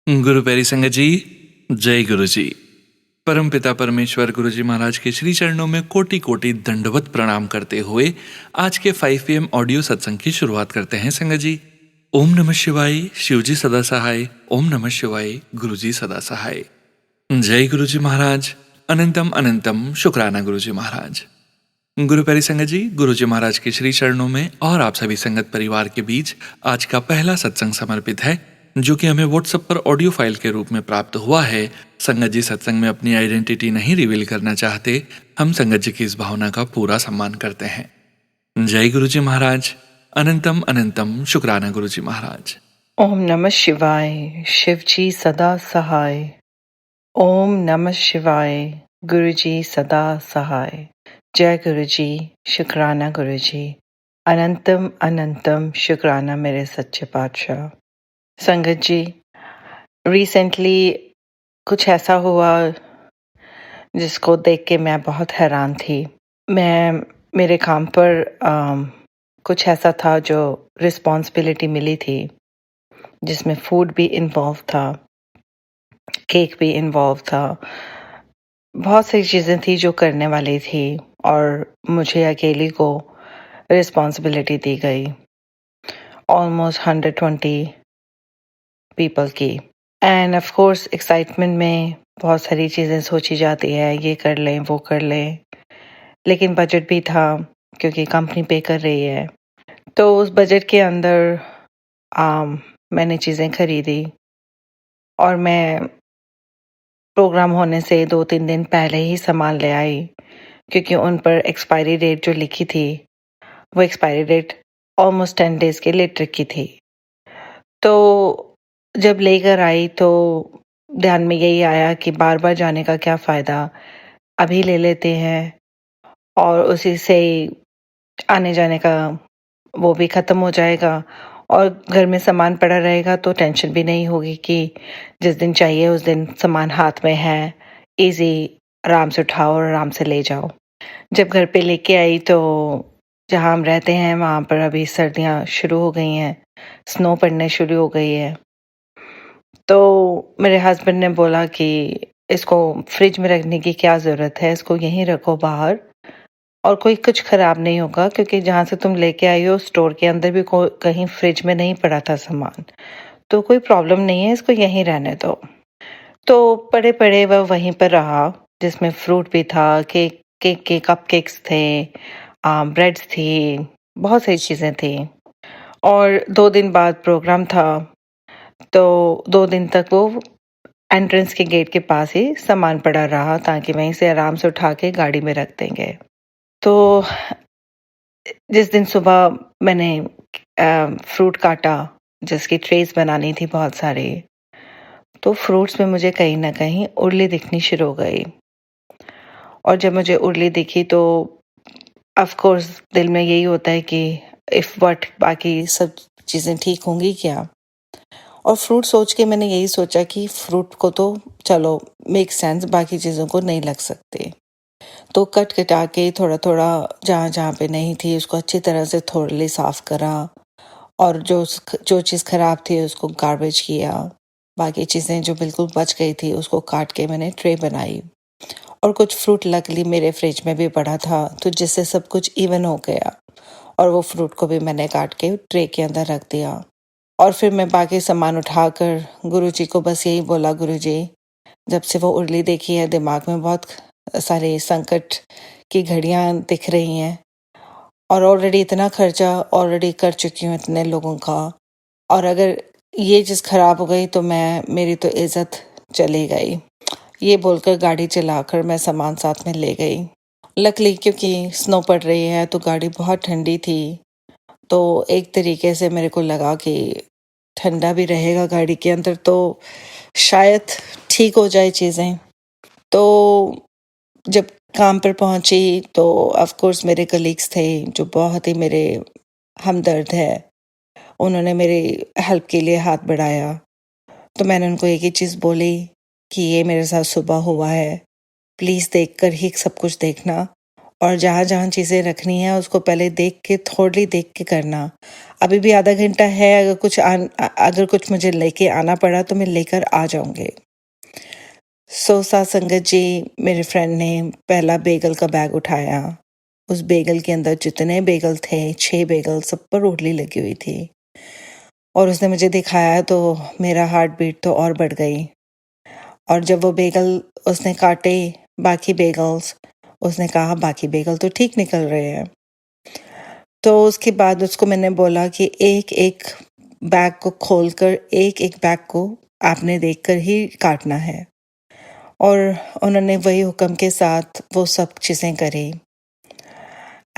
गुरु प्यारी संगत जी, जय गुरु जी। परमपिता परमेश्वर गुरु जी महाराज के श्री चरणों में कोटि कोटि दंडवत प्रणाम करते हुए आज के 5 PM ऑडियो सत्संग की शुरुआत करते हैं संगत जी। ओम नमः शिवाय, शिव जी सदा सहाय। ओम नमः शिवाय, गुरु जी सदा सहाय। जय गुरु जी महाराज। अनंतम अनंतम शुक्राना गुरु जी महाराज। गुरु प्यारी संगत जी, गुरु जी महाराज के श्री चरणों में और आप सभी संगत परिवार के बीच आज का पहला सत्संग समर्पित है, जो कि हमें व्हाट्सएप पर ऑडियो फाइल के रूप में प्राप्त हुआ है। संगत जी सत्संग में अपनी आइडेंटिटी नहीं रिवील करना चाहते। हम संगत जी की इस भावना का पूरा सम्मान करते हैं। जय गुरु जी महाराज। अनंतम अनंतम शुक्राना गुरु जी महाराज। ओम नमः शिवाय, शिव जी सदा सहाय। ओम नमः शिवाय, गुरु जी सदा सहाय। जय गुरु जी, शुक्राना गुरु जी। अनंतम अनंतम शुक्राना मेरे सच्चे पातशाह। संगत जी, रिसेंटली कुछ ऐसा हुआ जिसको देख के मैं बहुत हैरान थी। मेरे काम पर कुछ ऐसा था जो रिस्पॉन्सिबिलिटी मिली थी, जिसमें फूड भी इन्वॉल्व था, केक भी इन्वॉल्व था। बहुत सारी चीज़ें थी जो करने वाली थी और मुझे अकेली को रिस्पॉन्सिबिलिटी दी गई, ऑलमोस्ट 120 पीपल की। एंड ऑफ कोर्स एक्साइटमेंट में बहुत सारी चीज़ें सोची जाती है, ये कर लें वो कर लें, लेकिन बजट भी था क्योंकि कंपनी पे कर रही है। तो उस बजट के अंदर मैंने चीज़ें खरीदी और मैं प्रोग्राम होने से 2-3 दिन पहले ही सामान ले आई, क्योंकि उन पर एक्सपायरी डेट जो लिखी थी वो एक्सपायरी डेट ऑलमोस्ट 10 डेज़ के लेट रखी थी। तो जब लेकर आई तो ध्यान में यही आया कि बार-बार जाने का क्या फ़ायदा, अभी ले लेते हैं और उसी से आने जाने का वो भी ख़त्म हो जाएगा और घर में सामान पड़ा रहेगा तो टेंशन भी नहीं होगी कि जिस दिन चाहिए उस दिन सामान हाथ में है, ईज़ी आराम से उठाओ और आराम से ले जाओ। जब घर पे लेके आई तो जहाँ हम रहते हैं वहाँ पर अभी सर्दियाँ शुरू हो गई हैं, स्नो पड़ने शुरू हो गई है। तो मेरे हस्बैंड ने बोला कि इसको फ्रिज में रखने की क्या ज़रूरत है, इसको यहीं रखो बाहर और कोई कुछ ख़राब नहीं होगा, क्योंकि जहाँ से तुम लेके आई हो स्टोर के अंदर भी कहीं फ्रिज में नहीं पड़ा था सामान, तो कोई प्रॉब्लम नहीं है, इसको यहीं रहने दो। तो पड़े-पड़े वह वहीं पर रहा, जिसमें फ्रूट भी था, केक केक के कपकेक्स थे, ब्रेड्स थी, बहुत सारी चीज़ें थी। और 2 दिन बाद प्रोग्राम था, तो 2 दिन तक वो एंट्रेंस के गेट के पास ही सामान पड़ा रहा ताकि वहीं से आराम से उठा के गाड़ी में रख देंगे। तो जिस दिन सुबह मैंने फ्रूट काटा, जिसकी ट्रेस बनानी थी बहुत सारी, तो फ्रूट्स में मुझे कहीं न कहीं उर्ली दिखनी शुरू हो गई। और जब मुझे उर्ली दिखी तो ऑफ कोर्स दिल में यही होता है कि इफ़ व्हाट बाकी सब चीज़ें ठीक होंगी क्या? और फ्रूट सोच के मैंने यही सोचा कि फ्रूट को तो चलो मेक सेंस, बाकी चीज़ों को नहीं लग सकते। तो कट-कटा के थोड़ा-थोड़ा जहाँ-जहाँ पे नहीं थी उसको अच्छी तरह से थोरली साफ़ करा और जो चीज़ ख़राब थी उसको गार्बेज किया। बाकी चीज़ें जो बिल्कुल बच गई थी उसको काट के मैंने ट्रे बनाई। और कुछ फ्रूट लकीली मेरे फ्रिज में भी पड़ा था, तो जिससे सब कुछ इवन हो गया और वो फ्रूट को भी मैंने काट के ट्रे के अंदर रख दिया। और फिर मैं बाकी सामान उठाकर गुरुजी को बस यही बोला, गुरुजी, जब से वो उर्ली देखी है दिमाग में बहुत सारे संकट की घड़ियाँ दिख रही हैं और ऑलरेडी इतना खर्चा ऑलरेडी कर चुकी हूँ इतने लोगों का, और अगर ये चीज़ खराब हो गई तो मेरी तो इज़्ज़त चली गई। ये बोलकर गाड़ी चलाकर मैं सामान साथ में ले गई। लकीली क्योंकि स्नो पड़ रही है तो गाड़ी बहुत ठंडी थी, तो एक तरीके से मेरे को लगा कि ठंडा भी रहेगा गाड़ी के अंदर तो शायद ठीक हो जाए चीज़ें। तो जब काम पर पहुंची तो ऑफ कोर्स मेरे कलीग्स थे जो बहुत ही मेरे हमदर्द है, उन्होंने मेरी हेल्प के लिए हाथ बढ़ाया। तो मैंने उनको एक ही चीज़ बोली कि ये मेरे साथ सुबह हुआ है, प्लीज़ देखकर ही सब कुछ देखना और जहाँ जहाँ चीज़ें रखनी है उसको पहले देख के, थोड़ी देख के करना। अभी भी आधा घंटा है, अगर कुछ मुझे लेके आना पड़ा तो मैं लेकर आ जाऊँगी। साथ संगत जी, मेरे फ्रेंड ने पहला बेगल का बैग उठाया। उस बेगल के अंदर जितने बेगल थे, 6 बेगल, सब पर उंगली लगी हुई थी। और उसने मुझे दिखाया तो मेरा हार्ट बीट तो और बढ़ गई। और जब वो बेगल उसने काटे, बाकी बेगल्स, उसने कहा बाकी बेगल तो ठीक निकल रहे हैं। तो उसके बाद उसको मैंने बोला कि एक-एक बैग को खोलकर, एक-एक बैग को आपने देखकर ही काटना है। और उन्होंने वही हुक्म के साथ वो सब चीज़ें करी।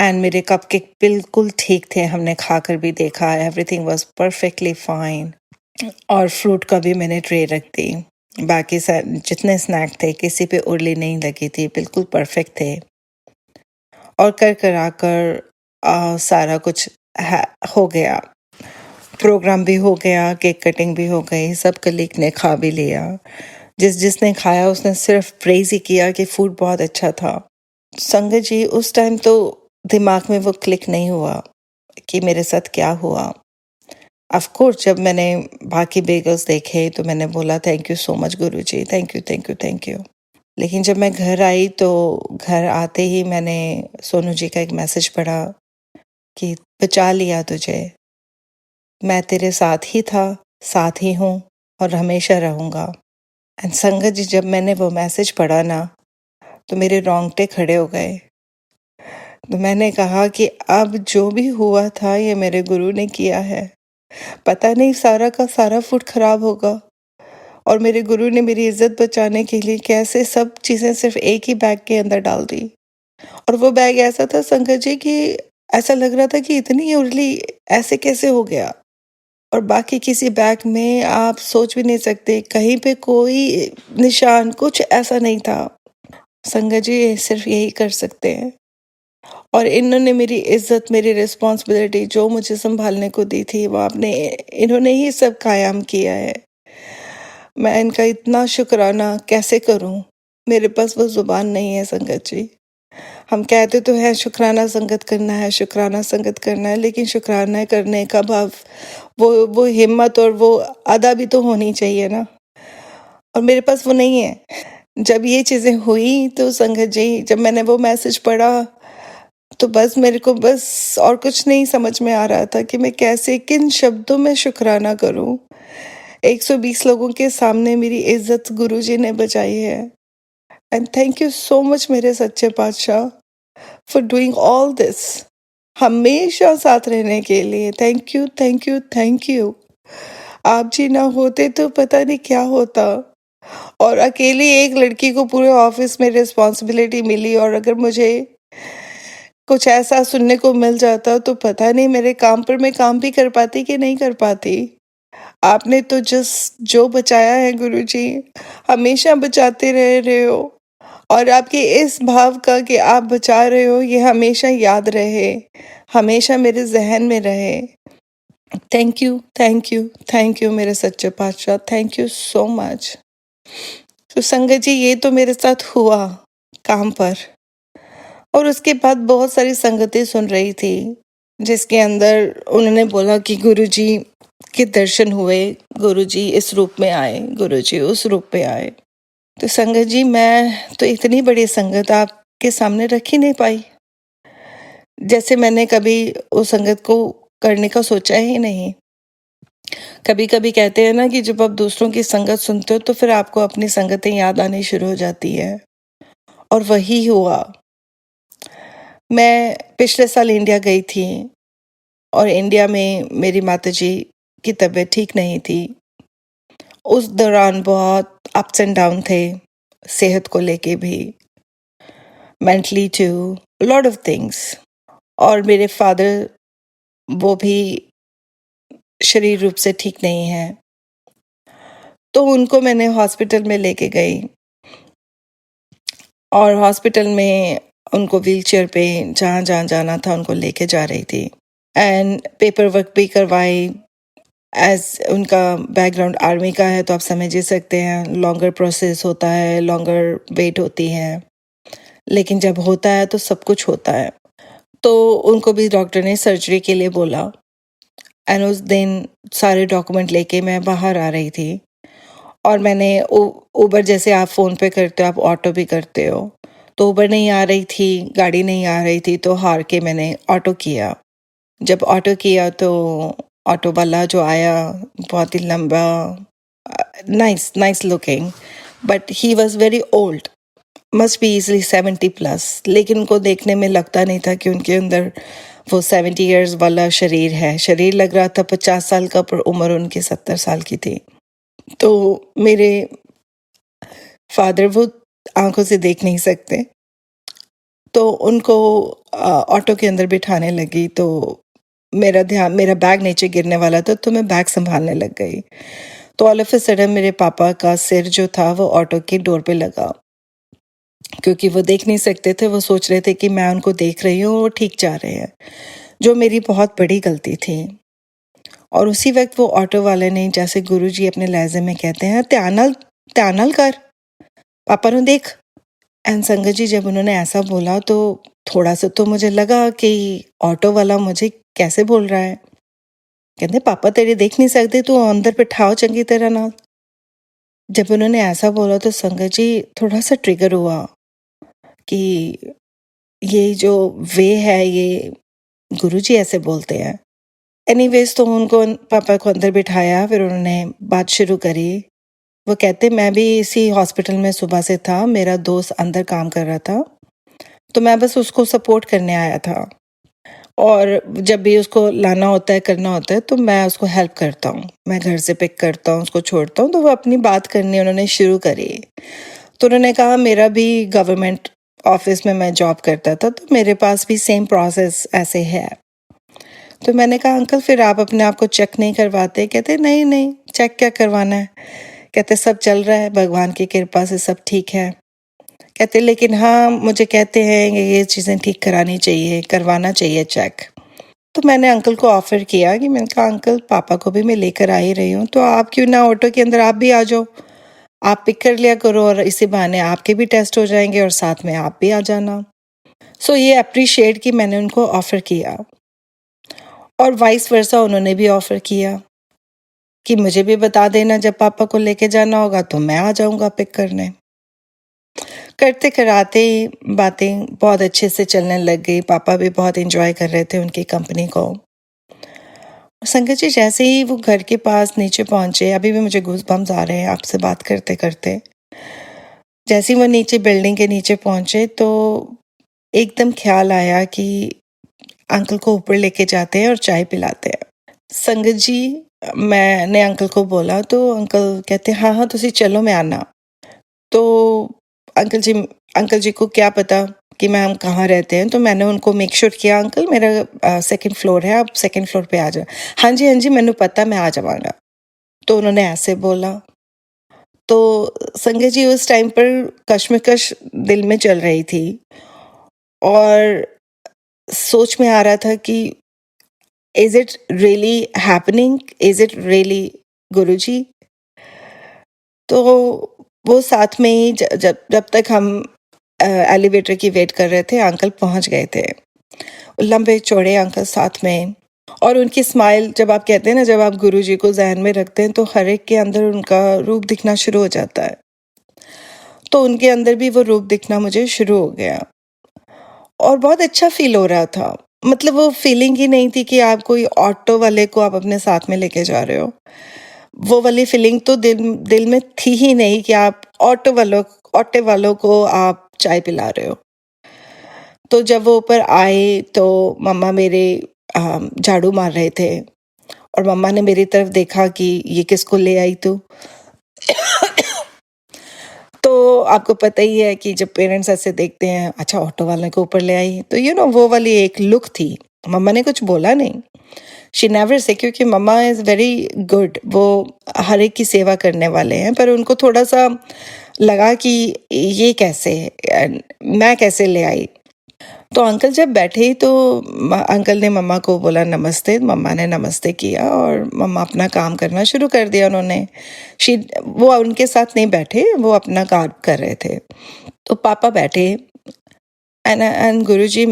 एंड मेरे कपकेक बिल्कुल ठीक थे, हमने खाकर भी देखा, एवरीथिंग वाज परफेक्टली फाइन। और फ्रूट का भी मैंने ट्रे रख दी। बाकी जितने स्नैक थे किसी पे उर्ली नहीं लगी थी, बिल्कुल परफेक्ट थे। और करा कर सारा कुछ हो गया। प्रोग्राम भी हो गया, केक कटिंग भी हो गई, सब कलीग ने खा भी लिया। जिसने खाया उसने सिर्फ प्रेज ही किया कि फूड बहुत अच्छा था। संगत जी, उस टाइम तो दिमाग में वो क्लिक नहीं हुआ कि मेरे साथ क्या हुआ। ऑफ कोर्स जब मैंने बाकी बेगल्स देखे तो मैंने बोला thank you so much Guruji, thank you thank you thank you. लेकिन जब मैं घर आई तो घर आते ही मैंने सोनू जी का एक मैसेज पढ़ा कि बचा लिया तुझे, मैं तेरे साथ ही था, साथ ही हूँ और हमेशा रहूँगा। एंड संगत जी, जब मैंने वो मैसेज पढ़ा ना तो मेरे रोंगटे खड़े हो गए। तो मैंने कहा कि अब जो भी हुआ था ये मेरे गुरु ने किया है। पता नहीं सारा का सारा फूड खराब होगा और मेरे गुरु ने मेरी इज्जत बचाने के लिए कैसे सब चीज़ें सिर्फ एक ही बैग के अंदर डाल दी। और वो बैग ऐसा था संगत जी कि ऐसा लग रहा था कि इतनी उर्ली ऐसे कैसे हो गया। और बाकी किसी बैग में आप सोच भी नहीं सकते, कहीं पे कोई निशान कुछ ऐसा नहीं था। संगत जी सिर्फ यही कर सकते हैं। और इन्होंने मेरी इज्जत, मेरी रिस्पॉन्सिबिलिटी जो मुझे संभालने को दी थी वो इन्होंने ही सब कायम किया है। मैं इनका इतना शुक्राना कैसे करूं, मेरे पास वो जुबान नहीं है संगत जी। हम कहते तो हैं शुक्राना संगत करना है, शुक्राना संगत करना है, लेकिन शुक्राना करने का भाव, वो हिम्मत और वो अदा भी तो होनी चाहिए ना। और मेरे पास वो नहीं है। जब ये चीज़ें हुई तो संगत जी, जब मैंने वो मैसेज पढ़ा तो बस मेरे को बस और कुछ नहीं समझ में आ रहा था कि मैं कैसे, किन शब्दों में शुक्राना करूं। 120 लोगों के सामने मेरी इज्जत गुरुजी ने बचाई है। And thank you so much मेरे सच्चे पातशाह फॉर डूइंग ऑल दिस, हमेशा साथ रहने के लिए। Thank you thank you thank you. आप जी ना होते तो पता नहीं क्या होता। और अकेली एक लड़की को पूरे ऑफिस में रिस्पॉन्सिबिलिटी मिली, और अगर मुझे कुछ ऐसा सुनने को मिल जाता तो पता नहीं मेरे काम पर मैं काम भी कर पाती कि नहीं कर पाती। आपने तो जो बचाया है गुरुजी, हमेशा बचाते रहे हो। और आपके इस भाव का कि आप बचा रहे हो ये हमेशा याद रहे, हमेशा मेरे जहन में रहे। Thank you thank you thank you मेरे सच्चे पातशाह, थैंक यू सो मच। तो संगत जी, ये तो मेरे साथ हुआ काम पर। और उसके बाद बहुत सारी संगतें सुन रही थी जिसके अंदर उन्होंने बोला कि गुरुजी के दर्शन हुए, गुरुजी इस रूप में आए, गुरुजी उस रूप में आए। तो संगत जी, मैं तो इतनी बड़ी संगत आपके सामने रख ही नहीं पाई। जैसे मैंने कभी उस संगत को करने का सोचा ही नहीं। कभी कभी कहते हैं ना कि जब आप दूसरों की संगत सुनते हो तो फिर आपको अपनी संगतें याद आनी शुरू हो जाती है, और वही हुआ। मैं पिछले साल इंडिया गई थी और इंडिया में मेरी माताजी की तबीयत ठीक नहीं थी। उस दौरान बहुत अप्स एंड डाउन थे, सेहत को लेके भी, mentally too, lot of things. और मेरे फादर, वो भी शरीर रूप से ठीक नहीं है, तो उनको मैंने हॉस्पिटल में लेके गई। और हॉस्पिटल में उनको व्हीलचेयर पे जहाँ जहाँ जाना था उनको लेके जा रही थी। एंड पेपर वर्क भी करवाई। एज उनका बैकग्राउंड आर्मी का है तो आप समझ ही सकते हैं, लॉन्गर प्रोसेस होता है, लॉन्गर वेट होती है। लेकिन जब होता है तो सब कुछ होता है। तो उनको भी डॉक्टर ने सर्जरी के लिए बोला एंड उस दिन सारे डॉक्यूमेंट लेके मैं बाहर आ रही थी और मैंने उबर, जैसे आप फ़ोन पे करते हो आप ऑटो भी करते हो, तो उबर नहीं आ रही थी, गाड़ी नहीं आ रही थी, तो हार के मैंने ऑटो किया। जब ऑटो किया तो ऑटो वाला जो आया बहुत ही लंबा, nice nice looking, but he was very old, must be easily 70+, लेकिन उनको देखने में लगता नहीं था कि उनके अंदर वो 70 ईयर्स वाला शरीर है। शरीर लग रहा था 50 साल का, पर उम्र उनकी 70 साल की थी। तो मेरे फादर वो आंखों से देख नहीं सकते, तो उनको ऑटो के अंदर बिठाने लगी। तो मेरा बैग नीचे गिरने वाला था, तो मैं बैग संभालने लग गई। तो ऑल ऑफ अ सडन मेरे पापा का सिर जो था वो ऑटो की डोर पे लगा, क्योंकि वो देख नहीं सकते थे। वो सोच रहे थे कि मैं उनको देख रही हूँ, वो ठीक जा रहे हैं, जो मेरी बहुत बड़ी गलती थी। और उसी वक्त वो ऑटो वाले ने, जैसे गुरुजी अपने लहजे में कहते हैं, त्यानल त्यानल कर, पापा ने देख। एंड संगत जी, जब उन्होंने ऐसा बोला तो थोड़ा सा तो मुझे लगा कि ऑटो वाला मुझे कैसे बोल रहा है। कहते पापा तेरे देख नहीं सकते, तू अंदर बिठाओ चंगी तरह ना। जब उन्होंने ऐसा बोला तो संगत जी थोड़ा सा ट्रिगर हुआ कि ये जो वे है, ये गुरुजी ऐसे बोलते हैं। एनीवेज, तो उनको पापा को अंदर बिठाया, फिर उन्होंने बात शुरू करी। वो कहते मैं भी इसी हॉस्पिटल में सुबह से था, मेरा दोस्त अंदर काम कर रहा था, तो मैं बस उसको सपोर्ट करने आया था, और जब भी उसको लाना होता है, करना होता है, तो मैं उसको हेल्प करता हूँ। मैं घर से पिक करता हूँ, उसको छोड़ता हूँ। तो वो अपनी बात करनी उन्होंने शुरू करी। तो उन्होंने कहा मेरा भी गवर्नमेंट ऑफिस में मैं जॉब करता था, तो मेरे पास भी सेम प्रोसेस ऐसे है। तो मैंने कहा अंकल फिर आप अपने आप को चेक नहीं करवाते? कहते नहीं नहीं, चेक क्या करवाना है। कहते सब चल रहा है, भगवान की कृपा से सब ठीक है। कहते लेकिन हाँ, मुझे कहते हैं ये चीज़ें ठीक करानी चाहिए, करवाना चाहिए चेक। तो मैंने अंकल को ऑफ़र किया कि मैंने कहा अंकल पापा को भी मैं लेकर आ ही रही हूँ, तो आप क्यों ना ऑटो के अंदर आप भी आ जाओ, आप पिक कर लिया करो, और इसी बहाने आपके भी टेस्ट हो जाएंगे और साथ में आप भी आ जाना। सो ये अप्रिशिएट कि मैंने उनको ऑफ़र किया, और वाइस वर्सा उन्होंने भी ऑफ़र किया कि मुझे भी बता देना जब पापा को लेके जाना होगा, तो मैं आ जाऊँगा पिक करने। करते कराते बातें बहुत अच्छे से चलने लग गई। पापा भी बहुत एंजॉय कर रहे थे उनकी कंपनी को। संगत जी, जैसे ही वो घर के पास नीचे पहुंचे, अभी भी मुझे गूज़बम्प्स आ रहे हैं आपसे बात करते करते। जैसे ही वो नीचे बिल्डिंग के नीचे पहुंचे, तो एकदम ख्याल आया कि अंकल को ऊपर लेके जाते हैं और चाय पिलाते हैं। संगत जी, मैंने अंकल को बोला, तो अंकल कहते हाँ हाँ तुसी चलो, मैं आना। तो अंकल जी अंकल जी को क्या पता कि मैं हम कहाँ रहते हैं, तो मैंने उनको मेक श्योर किया अंकल मेरा सेकंड फ्लोर है, आप सेकंड फ्लोर पे आ जाओ। हाँ जी मैंने पता, मैं आ जाऊँगा। तो उन्होंने ऐसे बोला। तो संजय जी उस टाइम पर कश्मकश दिल में चल रही थी, और सोच में आ रहा था कि is it really happening, is it really Guruji. तो वो साथ में ही जब जब तक हम एलिवेटर की वेट कर रहे थे, अंकल पहुंच गए थे। लंबे चौड़े अंकल साथ में, और उनकी स्माइल, जब आप कहते हैं ना, जब आप गुरुजी को जहन में रखते हैं तो हर एक के अंदर उनका रूप दिखना शुरू हो जाता है। तो उनके अंदर भी वो रूप दिखना मुझे शुरू हो गया, और बहुत अच्छा फील हो रहा था। मतलब वो फीलिंग ही नहीं थी कि आप कोई ऑटो वाले को आप अपने साथ में लेके जा रहे हो। वो वाली फीलिंग तो दिल में थी ही नहीं कि आप ऑटो वालों को आप चाय पिला रहे हो। तो जब वो ऊपर आए तो मम्मा मेरे झाड़ू मार रहे थे, और मम्मा ने मेरी तरफ देखा कि ये किसको ले आई तू। तो आपको पता ही है कि जब पेरेंट्स ऐसे देखते हैं, अच्छा ऑटो वाले को ऊपर ले आई, तो वो वाली एक लुक थी। मम्मा ने कुछ बोला नहीं, शी नेवर से, क्योंकि मम्मा इज़ वेरी गुड, वो हर एक की सेवा करने वाले हैं। पर उनको थोड़ा सा लगा कि ये कैसे, मैं कैसे ले आई। तो अंकल जब बैठे तो अंकल ने मम्मा को बोला नमस्ते, मम्मा ने नमस्ते किया, और मम्मा अपना काम करना शुरू कर दिया उन्होंने। वो उनके साथ नहीं बैठे, वो अपना काम कर रहे थे। तो पापा बैठे, एंड गुरुजी,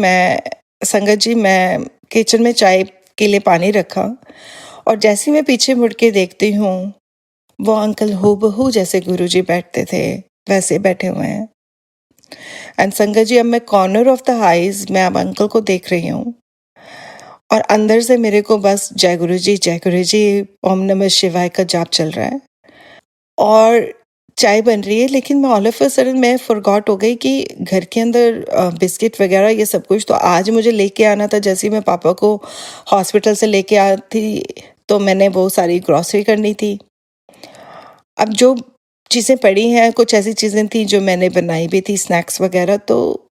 संगत जी, मैं किचन में चाय के लिए पानी रखा और जैसे ही मैं पीछे मुड़ के देखती हूँ, वो अंकल हूबहू जैसे गुरुजी बैठते थे वैसे बैठे हुए हैं। एंड संगत जी, अब मैं कॉर्नर ऑफ द आईज मैं अब अंकल को देख रही हूँ और अंदर से मेरे को बस जय गुरु जी, ओम नमः शिवाय का जाप चल रहा है और चाय बन रही है। लेकिन मैं ऑल ऑफ अ सडन मैं फॉरगॉट हो गई कि घर के अंदर बिस्किट वगैरह ये सब कुछ तो आज मुझे लेके आना था। जैसे ही मैं पापा को हॉस्पिटल से लेके आई थी तो मैंने वो सारी ग्रॉसरी करनी थी। अब जो चीज़ें पड़ी हैं, कुछ ऐसी चीज़ें थी जो मैंने बनाई भी थी, स्नैक्स वगैरह, तो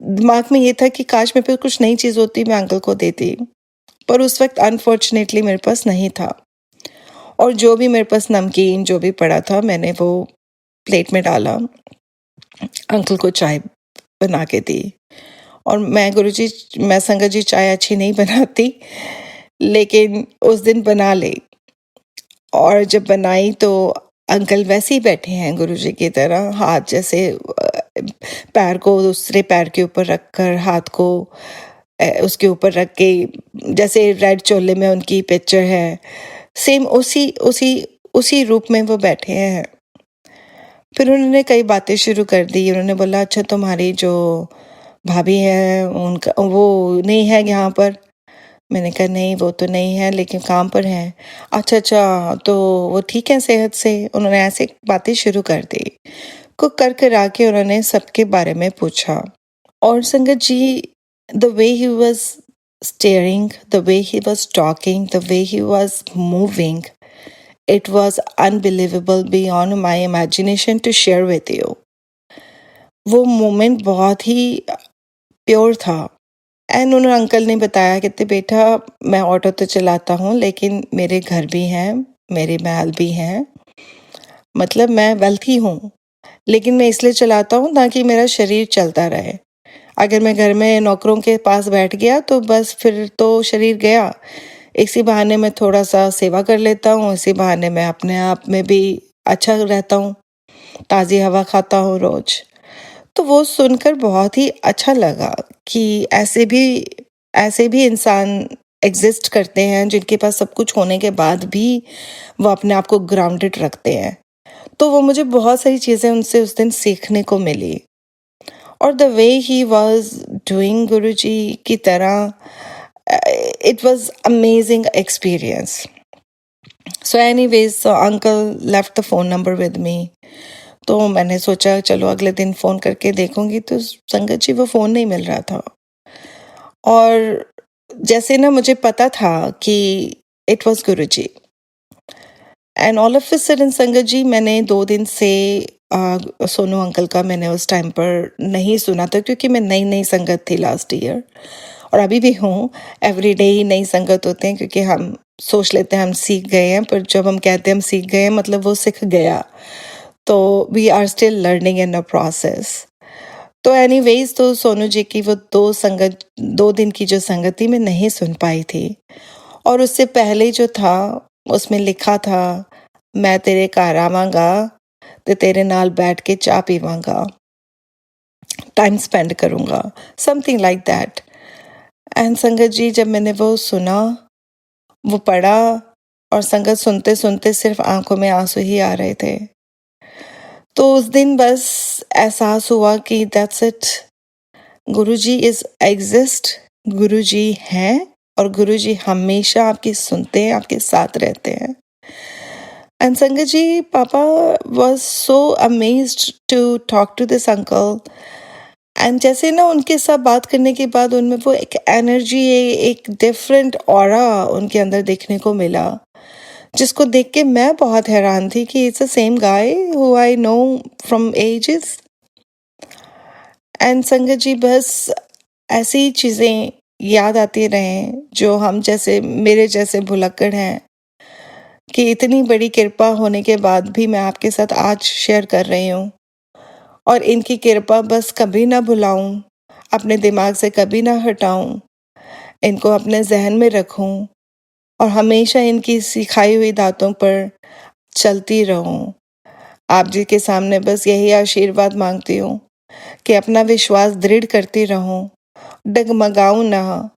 दिमाग में ये था कि काश मेरे पे कुछ नई चीज़ होती, मैं अंकल को देती, पर उस वक़्त अनफॉर्चुनेटली मेरे पास नहीं था और जो भी मेरे पास नमकीन जो भी पड़ा था मैंने वो प्लेट में डाला, अंकल को चाय बना के दी और मैं संगत जी चाय अच्छी नहीं बनाती, लेकिन उस दिन बना ली और जब बनाई तो अंकल वैसे ही बैठे हैं गुरुजी की तरह, हाथ जैसे पैर को दूसरे पैर के ऊपर रखकर, हाथ को उसके ऊपर रख के, जैसे रेड चोले में उनकी पिक्चर है, सेम उसी उसी उसी रूप में वो बैठे हैं। फिर उन्होंने कई बातें शुरू कर दी। उन्होंने बोला, अच्छा तुम्हारी जो भाभी है उनका वो नहीं है यहाँ पर? मैंने कहा नहीं, वो तो नहीं है, लेकिन काम पर हैं। अच्छा, तो वो ठीक है सेहत से? उन्होंने ऐसे बातें शुरू कर दी। कुक कर कर आके उन्होंने सबके बारे में पूछा और संगत जी, the way he was staring, the way he was talking, the way he was moving, it was unbelievable beyond my imagination to share with you. वो मोमेंट बहुत ही प्योर था। एंड उन्होंने अंकल ने बताया, कहते बेटा मैं ऑटो तो चलाता हूँ लेकिन मेरे घर भी हैं, मेरे महल भी हैं, मतलब मैं वेल्थी हूँ, लेकिन मैं इसलिए चलाता हूँ ताकि मेरा शरीर चलता रहे। अगर मैं घर में नौकरों के पास बैठ गया तो बस फिर तो शरीर गया। इसी बहाने मैं थोड़ा सा सेवा कर लेता हूँ, इसी बहाने मैं अपने आप में भी अच्छा रहता हूँ, ताज़ी हवा खाता हूँ रोज। तो वो सुनकर बहुत ही अच्छा लगा कि ऐसे भी इंसान एग्जिस्ट करते हैं जिनके पास सब कुछ होने के बाद भी वो अपने आप को ग्राउंडेड रखते हैं। तो वो मुझे बहुत सारी चीज़ें उनसे उस दिन सीखने को मिली और the way he was doing Guruji की तरह, it was amazing experience. So anyways, so uncle left the phone number with me. तो मैंने सोचा चलो अगले दिन फ़ोन करके देखूंगी, तो संगत जी वो फ़ोन नहीं मिल रहा था और जैसे ना मुझे पता था कि it was Guruji. And all of a sudden संगत जी, मैंने 2 दिन से सोनू अंकल का मैंने उस टाइम पर नहीं सुना था क्योंकि मैं नई संगत थी लास्ट ईयर और अभी भी हूँ। एवरी डे ही नई संगत होते हैं क्योंकि हम सोच लेते हैं हम सीख गए हैं, पर जब हम कहते हैं हम सीख गए हैं मतलब वो सीख गया, तो we are still learning in a process. तो एनीवेज, तो सोनू जी की वो 2 दिन की जो संगति मैं नहीं सुन पाई थी और उससे पहले जो था उसमें लिखा था, मैं तेरे घर आवांगा ते तेरे नाल बैठ के चाह पीवांगा, टाइम स्पेंड करूंगा, something like that. And sangat जी, जब मैंने वो सुना, वो पढ़ा और संगत सुनते सुनते सिर्फ आंखों में आंसू ही आ रहे थे। तो उस दिन बस एहसास हुआ कि that's it, Guruji is exist, Guruji हैं और गुरुजी हमेशा आपकी सुनते हैं, आपके साथ रहते हैं। एंड संगत जी, पापा was so amazed to talk to this uncle. And जैसे ना उनके साथ बात करने के बाद उनमें वो एक एनर्जी, एक डिफरेंट ऑरा उनके अंदर देखने को मिला, जिसको देख के मैं बहुत हैरान थी कि it's the same guy who I know from ages. And sangat ji, बस ऐसी चीज़ें याद आती रहें जो हम जैसे मेरे जैसे भुलक्कड़ हैं कि इतनी बड़ी कृपा होने के बाद भी मैं आपके साथ आज शेयर कर रही हूँ और इनकी कृपा बस कभी ना भुलाऊं, अपने दिमाग से कभी ना हटाऊं, इनको अपने जहन में रखूं और हमेशा इनकी सिखाई हुई बातों पर चलती रहूं। आप जी के सामने बस यही आशीर्वाद मांगती हूँ कि अपना विश्वास दृढ़ करती रहूं, डगमगाऊं ना,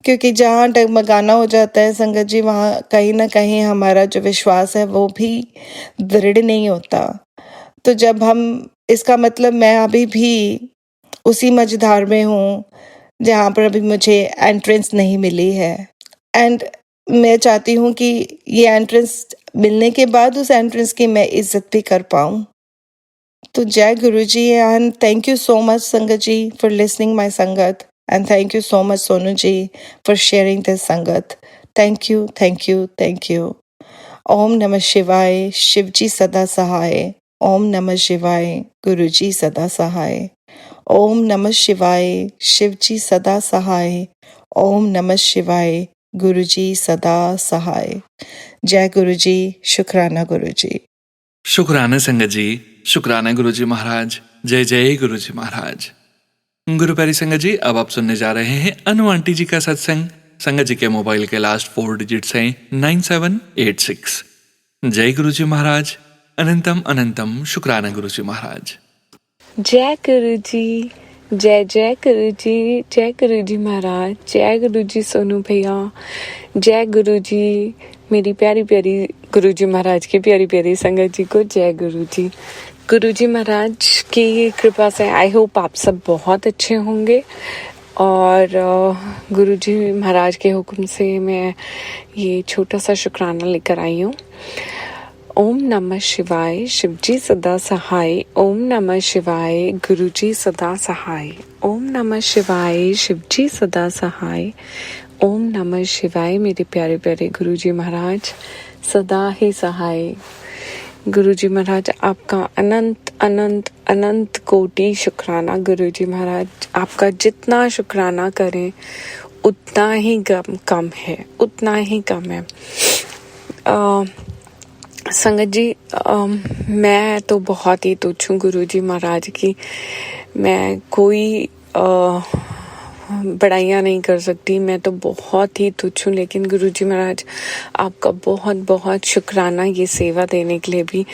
क्योंकि जहाँ डगमगाना हो जाता है संगत जी, वहाँ कहीं ना कहीं हमारा जो विश्वास है वो भी दृढ़ नहीं होता। तो जब हम, इसका मतलब मैं अभी भी उसी मझधार में हूँ जहाँ पर अभी मुझे एंट्रेंस नहीं मिली है। एंड मैं चाहती हूँ कि ये एंट्रेंस मिलने के बाद उस एंट्रेंस की मैं इज्जत भी कर पाऊँ। तो जय गुरु जी, and thank you so much संगत जी फॉर लिसनिंग माय संगत, and thank you so much Sonu ji for sharing this संगत। Thank you, thank you, thank you. ओम नमः शिवाय, शिव जी सदा सहाय। ओम नमः शिवाय, गुरु जी सदा सहाय। ओम नमः शिवाय, शिव जी सदा सहाय। ओम नमः शिवाय, गुरु जी सदा सहाय। जय गुरु जी, शुक्राना गुरु जी। शुक्राना संगत जी, शुक्राना गुरु जी महाराज। जय जय गुरु जी महाराज। गुरु प्यारी संगत जी, अब आप सुनने जा रहे हैं अनु आंटी जी का सत्संग। संगत जी के मोबाइल के लास्ट 4 डिजिट्स हैं 9786। जय गुरु जी महाराज। अनंतम अनंतम शुक्राना गुरु जी महाराज। जय गुरु जी, जय जय गुरु जी, जय गुरु जी महाराज, जय गुरु जी सोनू भैया, जय गुरु जी मेरी प्यारी प्यारी गुरु जी महाराज की प्यारी प्यारी संगत जी को जय गुरु जी। गुरु जी महाराज की कृपा से आई होप आप सब बहुत अच्छे होंगे, और गुरु जी महाराज के हुक्म से मैं ये छोटा सा शुक्राना लेकर आई हूँ। ओम नमः शिवाय, शिव जी सदा सहाय। ओम नमः शिवाय, गुरु जी सदा सहाय। ओम नमः शिवाय, शिव जी सदा सहाय। ओम नमः शिवाय, मेरे प्यारे प्यारे गुरु जी महाराज सदा ही सहाय। गुरु जी महाराज आपका अनंत अनंत अनंत कोटि शुक्राना। गुरु जी महाराज आपका जितना शुक्राना करें उतना ही कम है, उतना ही कम है। संगत जी, मैं तो बहुत ही तुच्छ हूँ गुरु जी महाराज की। मैं कोई बड़ाइयाँ नहीं कर सकती, मैं तो बहुत ही तुच्छ हूँ। लेकिन गुरु जी महाराज आपका बहुत बहुत शुक्राना ये सेवा देने के लिए भी।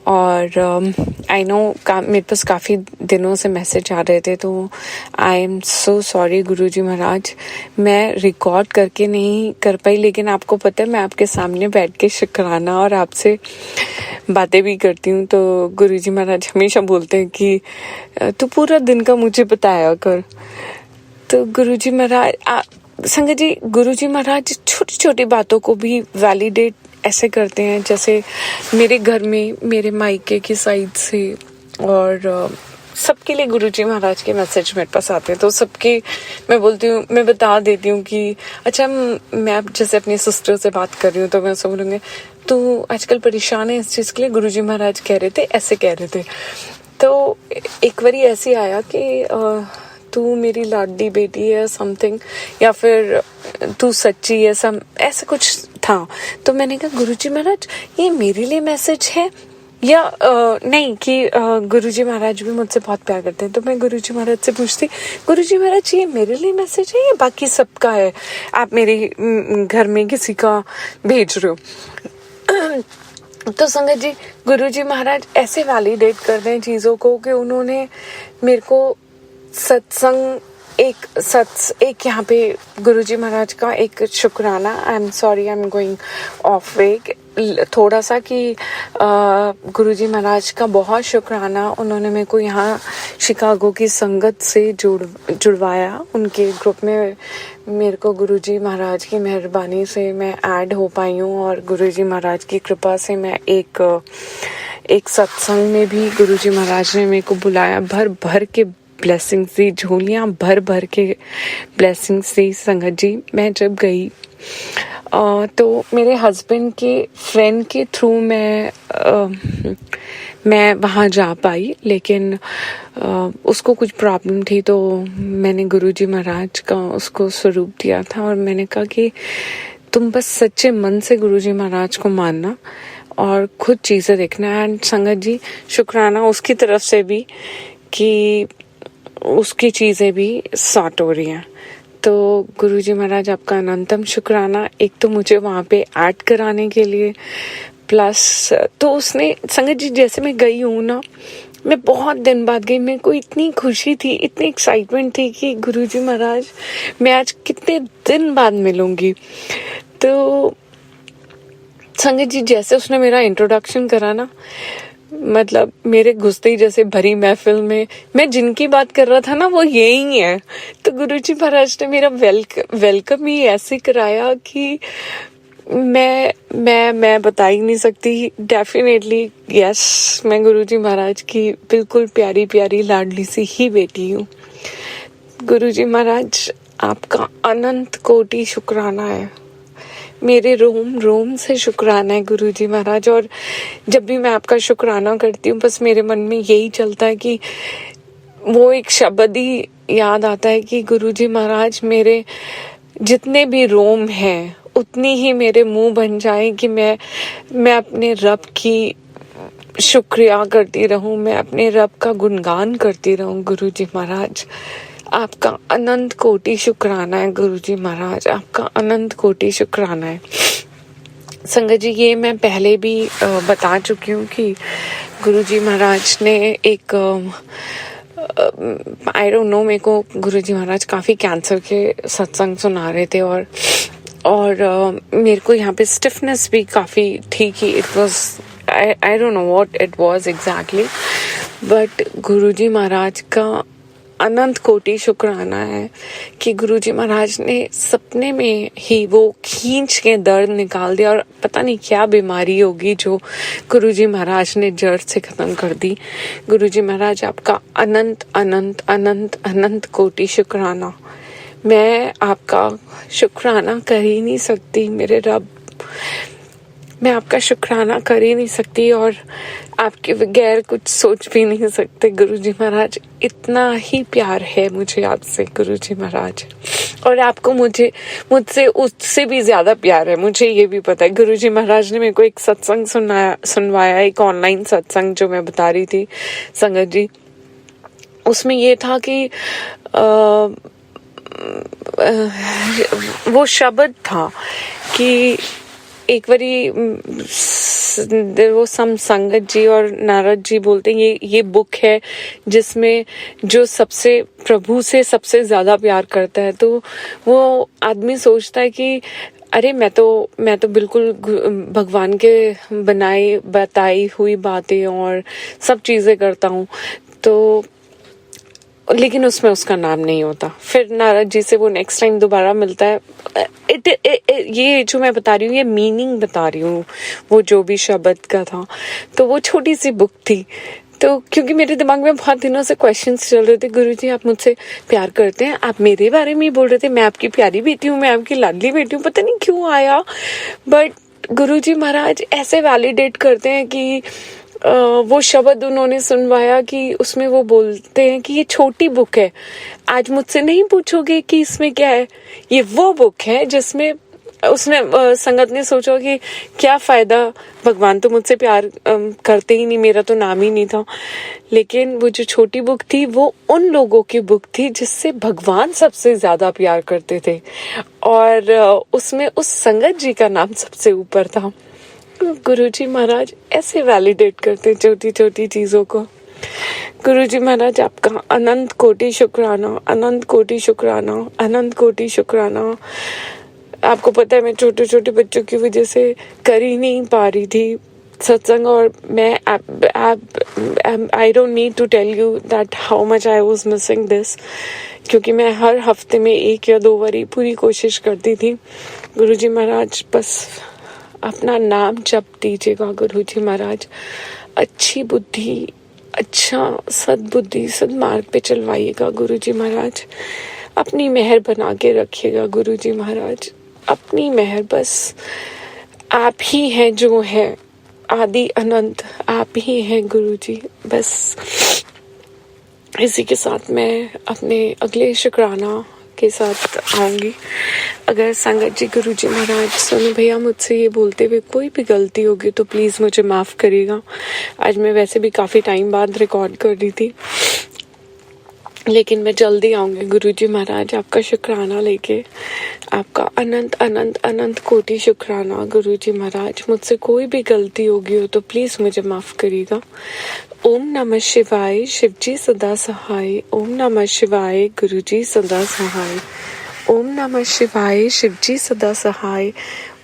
और आई नो मेरे पास काफ़ी दिनों से मैसेज आ रहे थे, तो आई एम सो सॉरी गुरु जी महाराज, मैं रिकॉर्ड करके नहीं कर पाई। लेकिन आपको पता है मैं आपके सामने बैठ के शुक्राना और आपसे बातें भी करती हूँ। तो गुरु जी महाराज हमेशा बोलते हैं कि तू पूरा दिन का मुझे बताया कर। तो गुरु जी महाराज संगत जी, गुरु जी महाराज छोटी छोटी बातों को भी वैलिडेट ऐसे करते हैं, जैसे मेरे घर में मेरे मायके की साइड से और सबके लिए गुरु जी महाराज के मैसेज मेरे पास आते हैं। तो सबके मैं बोलती हूँ, मैं बता देती हूँ कि अच्छा, मैं जैसे अपनी सिस्टर से बात कर रही हूँ तो मैं उससे बोलूँगी तू आजकल परेशान है इस चीज़ के लिए, गुरु जी महाराज कह रहे थे, ऐसे कह रहे थे। तो एक बारी ऐसे आया कि तू मेरी लाडली बेटी है समथिंग, या फिर तू सच्ची है सम, ऐसा कुछ था। तो मैंने कहा गुरुजी महाराज ये मेरे लिए मैसेज है या नहीं, कि गुरुजी महाराज भी मुझसे बहुत प्यार करते हैं। तो मैं गुरुजी महाराज से पूछती, गुरुजी महाराज ये मेरे लिए मैसेज है या बाकी सबका है, आप मेरे घर में किसी का भेज रहे हो। तो संगत जी, गुरुजी महाराज ऐसे वैलिडेट कर रहे हैं चीज़ों को कि उन्होंने मेरे को सत्संग एक यहाँ पे गुरुजी महाराज का एक शुक्राना, I am sorry I am going of वे थोड़ा सा, कि गुरुजी महाराज का बहुत शुक्राना, उन्होंने मेरे को यहाँ शिकागो की संगत से जुड़वाया। उनके ग्रुप में मेरे को गुरुजी महाराज की मेहरबानी से मैं ऐड हो पाई हूँ, और गुरुजी महाराज की कृपा से मैं एक सत्संग में भी गुरुजी महाराज ने मेरे को बुलाया, भर भर के ब्लेसिंग्स दी, झोलियाँ भर भर के ब्लेसिंग्स दी। संगत जी, मैं जब गई तो मेरे हस्बैंड के फ्रेंड के थ्रू मैं वहाँ जा पाई, लेकिन उसको कुछ प्रॉब्लम थी, तो मैंने गुरुजी महाराज का उसको स्वरूप दिया था, और मैंने कहा कि तुम बस सच्चे मन से गुरुजी महाराज को मानना और खुद चीज़ें देखना। एंड संगत जी, शुक्राना उसकी तरफ से भी कि उसकी चीज़ें भी सॉर्ट हो रही हैं। तो गुरुजी महाराज आपका अनंतम शुक्राना, एक तो मुझे वहाँ पे ऐड कराने के लिए, प्लस तो उसने संगत जी जैसे मैं गई हूँ ना, मैं बहुत दिन बाद गई, मेरे को इतनी खुशी थी, इतनी एक्साइटमेंट थी कि गुरुजी महाराज मैं आज कितने दिन बाद मिलूंगी। तो संगत जी जैसे उसने मेरा इंट्रोडक्शन करा ना, मतलब मेरे घुसते ही जैसे भरी महफिल में मैं जिनकी बात कर रहा था ना वो यही है। तो गुरुजी महाराज ने मेरा वेलकम ही ऐसे कराया कि मैं बता ही नहीं सकती। डेफिनेटली यस, मैं गुरुजी महाराज की बिल्कुल प्यारी प्यारी लाडली सी ही बेटी हूँ। गुरुजी महाराज आपका अनंत कोटि शुक्राना है, मेरे रोम रोम से शुक्राना है गुरुजी महाराज। और जब भी मैं आपका शुक्राना करती हूँ बस मेरे मन में यही चलता है कि वो एक शब्द ही याद आता है कि गुरुजी महाराज मेरे जितने भी रोम हैं उतनी ही मेरे मुंह बन जाए कि मैं अपने रब की शुक्रिया करती रहूं, मैं अपने रब का गुणगान करती रहूं। गुरुजी महाराज आपका अनंत कोटि शुक्राना है गुरुजी महाराज, आपका अनंत कोटि शुक्राना है। संगत जी ये मैं पहले भी बता चुकी हूँ कि गुरुजी महाराज ने एक आई डोंट नो, मेरे को गुरुजी महाराज काफ़ी कैंसर के सत्संग सुना रहे थे और मेरे को यहाँ पे स्टिफनेस भी काफ़ी थी कि it was I don't know what it was exactly, but Guruji महाराज का अनंत कोटि शुक्राना है कि गुरुजी महाराज ने सपने में ही वो खींच के दर्द निकाल दिया। और पता नहीं क्या बीमारी होगी जो गुरुजी महाराज ने जड़ से खत्म कर दी। गुरुजी महाराज आपका अनंत अनंत अनंत अनंत कोटि शुक्राना। मैं आपका शुक्राना कर ही नहीं सकती मेरे रब, मैं आपका शुक्राना कर ही नहीं सकती और आपके बगैर कुछ सोच भी नहीं सकते गुरुजी महाराज। इतना ही प्यार है मुझे आपसे गुरुजी महाराज, और आपको मुझसे उससे भी ज्यादा प्यार है, मुझे ये भी पता है। गुरुजी महाराज ने मेरे को एक सत्संग सुनवाया, एक ऑनलाइन सत्संग जो मैं बता रही थी संगत जी, उसमें ये था कि वो शब्द था कि एक बारी वो संगत जी और नारद जी बोलते हैं ये बुक है जिसमें जो सबसे प्रभु से सबसे ज्यादा प्यार करता है। तो वो आदमी सोचता है कि अरे मैं तो बिल्कुल भगवान के बताई हुई बातें और सब चीजें करता हूँ, तो लेकिन उसमें उसका नाम नहीं होता। फिर नारद जी से वो नेक्स्ट टाइम दोबारा मिलता है। ये जो मैं बता रही हूँ ये मीनिंग बता रही हूँ, वो जो भी शब्द का था। तो वो छोटी सी बुक थी, तो क्योंकि मेरे दिमाग में बहुत दिनों से क्वेश्चंस चल रहे थे, गुरुजी आप मुझसे प्यार करते हैं, आप मेरे बारे में ही बोल रहे थे, मैं आपकी प्यारी बेटी हूँ, मैं आपकी लाडली बेटी हूँ, पता नहीं क्यों आया। बट गुरुजी महाराज ऐसे वैलिडेट करते हैं कि वो शब्द उन्होंने सुनवाया कि उसमें वो बोलते हैं कि ये छोटी बुक है, आज मुझसे नहीं पूछोगे कि इसमें क्या है। ये वो बुक है जिसमें उसने संगत ने सोचा कि क्या फायदा, भगवान तो मुझसे प्यार करते ही नहीं, मेरा तो नाम ही नहीं था। लेकिन वो जो छोटी बुक थी वो उन लोगों की बुक थी जिससे भगवान सबसे ज्यादा प्यार करते थे, और उसमें उस संगत जी का नाम सबसे ऊपर था। गुरुजी महाराज ऐसे वैलिडेट करते छोटी छोटी चीजों को। गुरुजी महाराज आपका अनंत कोटि शुक्राना, अनंत कोटि शुक्राना, अनंत कोटि शुक्राना। आपको पता है मैं छोटे छोटे बच्चों की वजह से कर ही नहीं पा रही थी सत्संग, और मैं I don't need to tell you that how much I was missing this, क्योंकि मैं हर हफ्ते में 1 या 2 बारी पूरी कोशिश करती थी। गुरुजी महाराज बस अपना नाम जप दीजिएगा गुरुजी महाराज, अच्छी बुद्धि, अच्छा सद्बुद्धि सद्मार्ग पे चलवाइएगा गुरुजी महाराज, अपनी मेहर बना के रखिएगा गुरुजी महाराज, अपनी मेहर। बस आप ही हैं जो है आदि अनंत, आप ही हैं गुरुजी। बस इसी के साथ मैं अपने अगले शुक्राना के साथ आऊंगी। अगर संगत जी, गुरुजी महाराज, सोनू भैया मुझसे ये बोलते हुए कोई भी गलती होगी तो प्लीज मुझे माफ करिएगा। आज मैं वैसे भी काफी टाइम बाद रिकॉर्ड कर रही थी, लेकिन मैं जल्दी आऊँगी गुरुजी महाराज आपका शुक्राना लेके। आपका अनंत अनंत अनंत कोटि शुक्राना गुरुजी महाराज। मुझसे कोई भी गलती होगी हो तो प्लीज़ मुझे माफ़ करिएगा। ओम नमः शिवाय, शिवजी सदा सहाय। ओम नमः शिवाय, गुरुजी सदा सहाय। ओम नमः शिवाय, शिवजी सदा सहाय।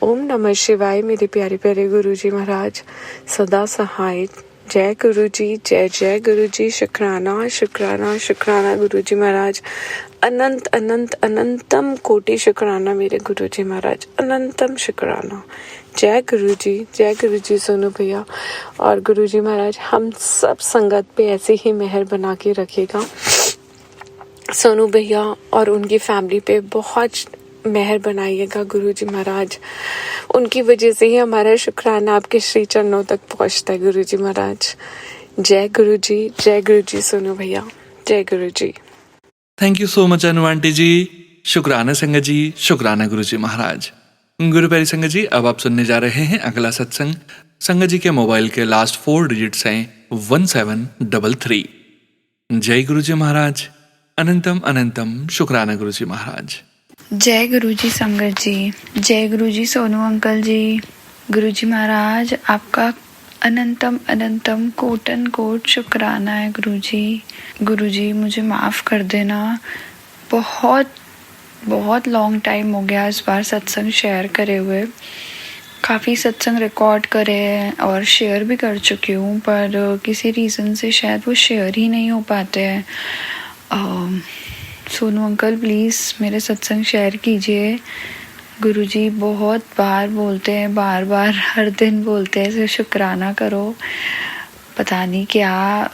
ओम नमः शिवाय, मेरे प्यारे प्यारे गुरुजी महाराज सदा सहाय। जय गुरुजी, जय जय गुरुजी। शुक्राना शुक्राना शुक्राना गुरुजी महाराज। अनंत अनंत अनंतम कोटि शुक्राना मेरे गुरुजी महाराज, अनंतम शुक्राना। जय गुरुजी सोनू भैया। और गुरुजी महाराज हम सब संगत पे ऐसे ही मेहर बना के रखेगा। सोनू भैया और उनकी फैमिली पे बहुत मेहर बनाइएगा गुरुजी महाराज। उनकी वजह से ही हमारा शुक्राना आपके श्री चरणों तक पहुंचता है गुरुजी महाराज। जय गुरुजी सोनू भैया, जय Guruji. Thank you so much Anu aunty ji. शुक्राना संगत जी, शुक्राना गुरुजी महाराज। गुरु प्यारी संगत जी, अब आप सुनने जा रहे हैं अगला सत्संग। संगत जी के मोबाइल के लास्ट 4 डिजिट्स हैं 1733। जय गुरुजी महाराज। अनंतम अनंतम शुक्राना गुरुजी महाराज। जय गुरुजी संगत जी, जय गुरुजी सोनू अंकल जी। गुरुजी महाराज आपका अनंतम अनंतम कोटन कोट शुक्राना है गुरुजी। गुरुजी मुझे माफ़ कर देना, बहुत बहुत लॉन्ग टाइम हो गया इस बार सत्संग शेयर करे हुए। काफ़ी सत्संग रिकॉर्ड करे हैं और शेयर भी कर चुकी हूँ, पर किसी रीज़न से शायद वो शेयर ही नहीं हो पाते हैं। सोनू अंकल प्लीज़ मेरे सत्संग शेयर कीजिए। गुरुजी बहुत बार बोलते हैं, बार बार हर दिन बोलते हैं शुक्राना करो। पता नहीं क्या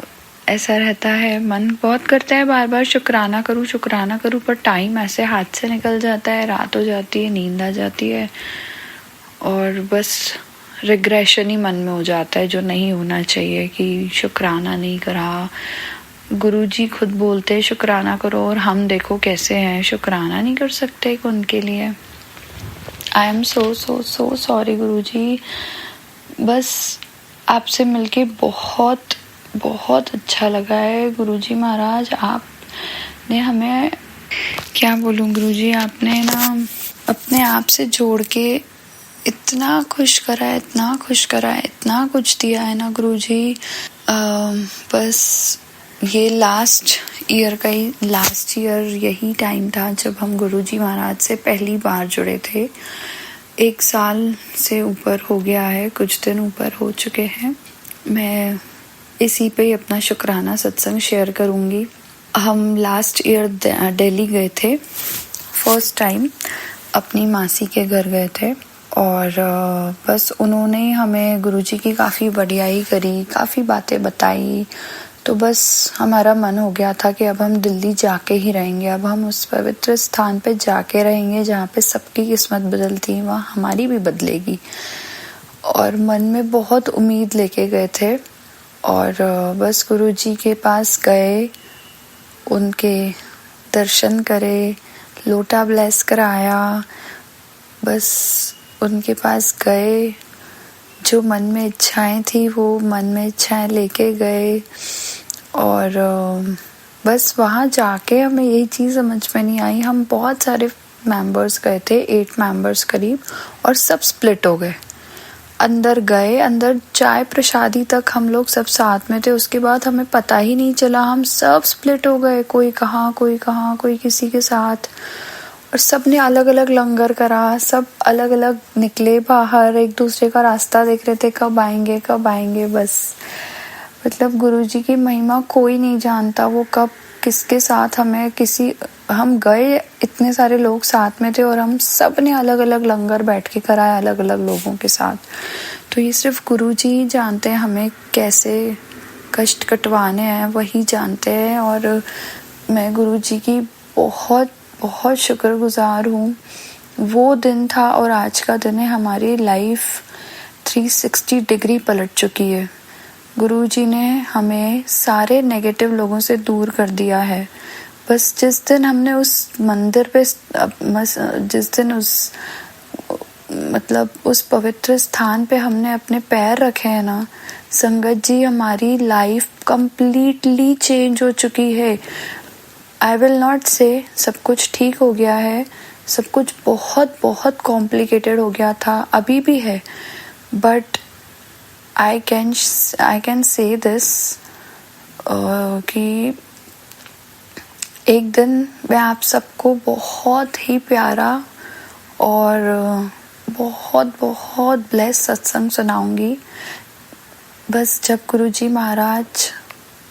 ऐसा रहता है, मन बहुत करता है बार बार शुक्राना करूँ, पर टाइम ऐसे हाथ से निकल जाता है, रात हो जाती है, नींद आ जाती है और बस रिग्रेशन ही मन में हो जाता है जो नहीं होना चाहिए कि शुक्राना नहीं करा। गुरुजी खुद बोलते हैं शुक्राना करो और हम देखो कैसे हैं, शुक्राना नहीं कर सकते उनके लिए। आई एम सो सॉरी गुरुजी। बस आपसे मिलके बहुत बहुत अच्छा लगा है गुरुजी महाराज। आपने हमें क्या बोलूं गुरुजी, आपने ना अपने आप से जोड़ के इतना खुश करा है, इतना कुछ दिया है ना गुरुजी। बस ये लास्ट ईयर यही टाइम था जब हम गुरुजी महाराज से पहली बार जुड़े थे। 1 साल से ऊपर हो गया है, कुछ दिन ऊपर हो चुके हैं। मैं इसी पे ही अपना शुक्राना सत्संग शेयर करूँगी। हम लास्ट ईयर दिल्ली गए थे, फर्स्ट टाइम अपनी मासी के घर गए थे और बस उन्होंने हमें गुरुजी की काफ़ी बढ़ियाई करी, काफ़ी बातें बताई। तो बस हमारा मन हो गया था कि अब हम दिल्ली जाके ही रहेंगे, अब हम उस पवित्र स्थान पे जाके रहेंगे जहाँ पे सबकी किस्मत बदलती है, वहाँ हमारी भी बदलेगी। और मन में बहुत उम्मीद लेके गए थे और बस गुरुजी के पास गए, उनके दर्शन करे, लोटा ब्लेस कराया, बस उनके पास गए, जो मन में इच्छाएं थी वो मन में इच्छाएं लेके गए। और बस वहाँ जाके हमें यही चीज़ समझ में नहीं आई। हम बहुत सारे मेंबर्स गए थे, 8 मेंबर्स करीब, और सब स्प्लिट हो गए। अंदर गए, अंदर चाय प्रसादी तक हम लोग सब साथ में थे, उसके बाद हमें पता ही नहीं चला, हम सब स्प्लिट हो गए, कोई कहाँ कोई किसी के साथ। और सब ने अलग अलग लंगर करा, सब अलग अलग निकले बाहर, एक दूसरे का रास्ता देख रहे थे कब आएंगे। बस मतलब गुरुजी की महिमा कोई नहीं जानता, वो कब किसके साथ हम गए, इतने सारे लोग साथ में थे और हम सब ने अलग अलग लंगर बैठ के कराया अलग अलग लोगों के साथ। तो ये सिर्फ गुरुजी ही जानते हैं हमें कैसे कष्ट कटवाने हैं, वही जानते हैं। और मैं गुरुजी की बहुत बहुत शुक्रगुजार हूँ। वो दिन था और आज का दिन है, हमारी लाइफ 360 डिग्री पलट चुकी है। गुरुजी ने हमें सारे नेगेटिव लोगों से दूर कर दिया है। बस जिस दिन हमने उस मंदिर पे उस पवित्र स्थान पे हमने अपने पैर रखे हैं ना संगत जी, हमारी लाइफ कंप्लीटली चेंज हो चुकी है। आई विल नॉट से सब कुछ ठीक हो गया है, सब कुछ बहुत बहुत कॉम्प्लिकेटेड हो गया था, अभी भी है, but I can say this कि एक दिन मैं आप सबको बहुत ही प्यारा और बहुत बहुत ब्लेस सत्संग सुनाऊंगी। बस जब गुरुजी महाराज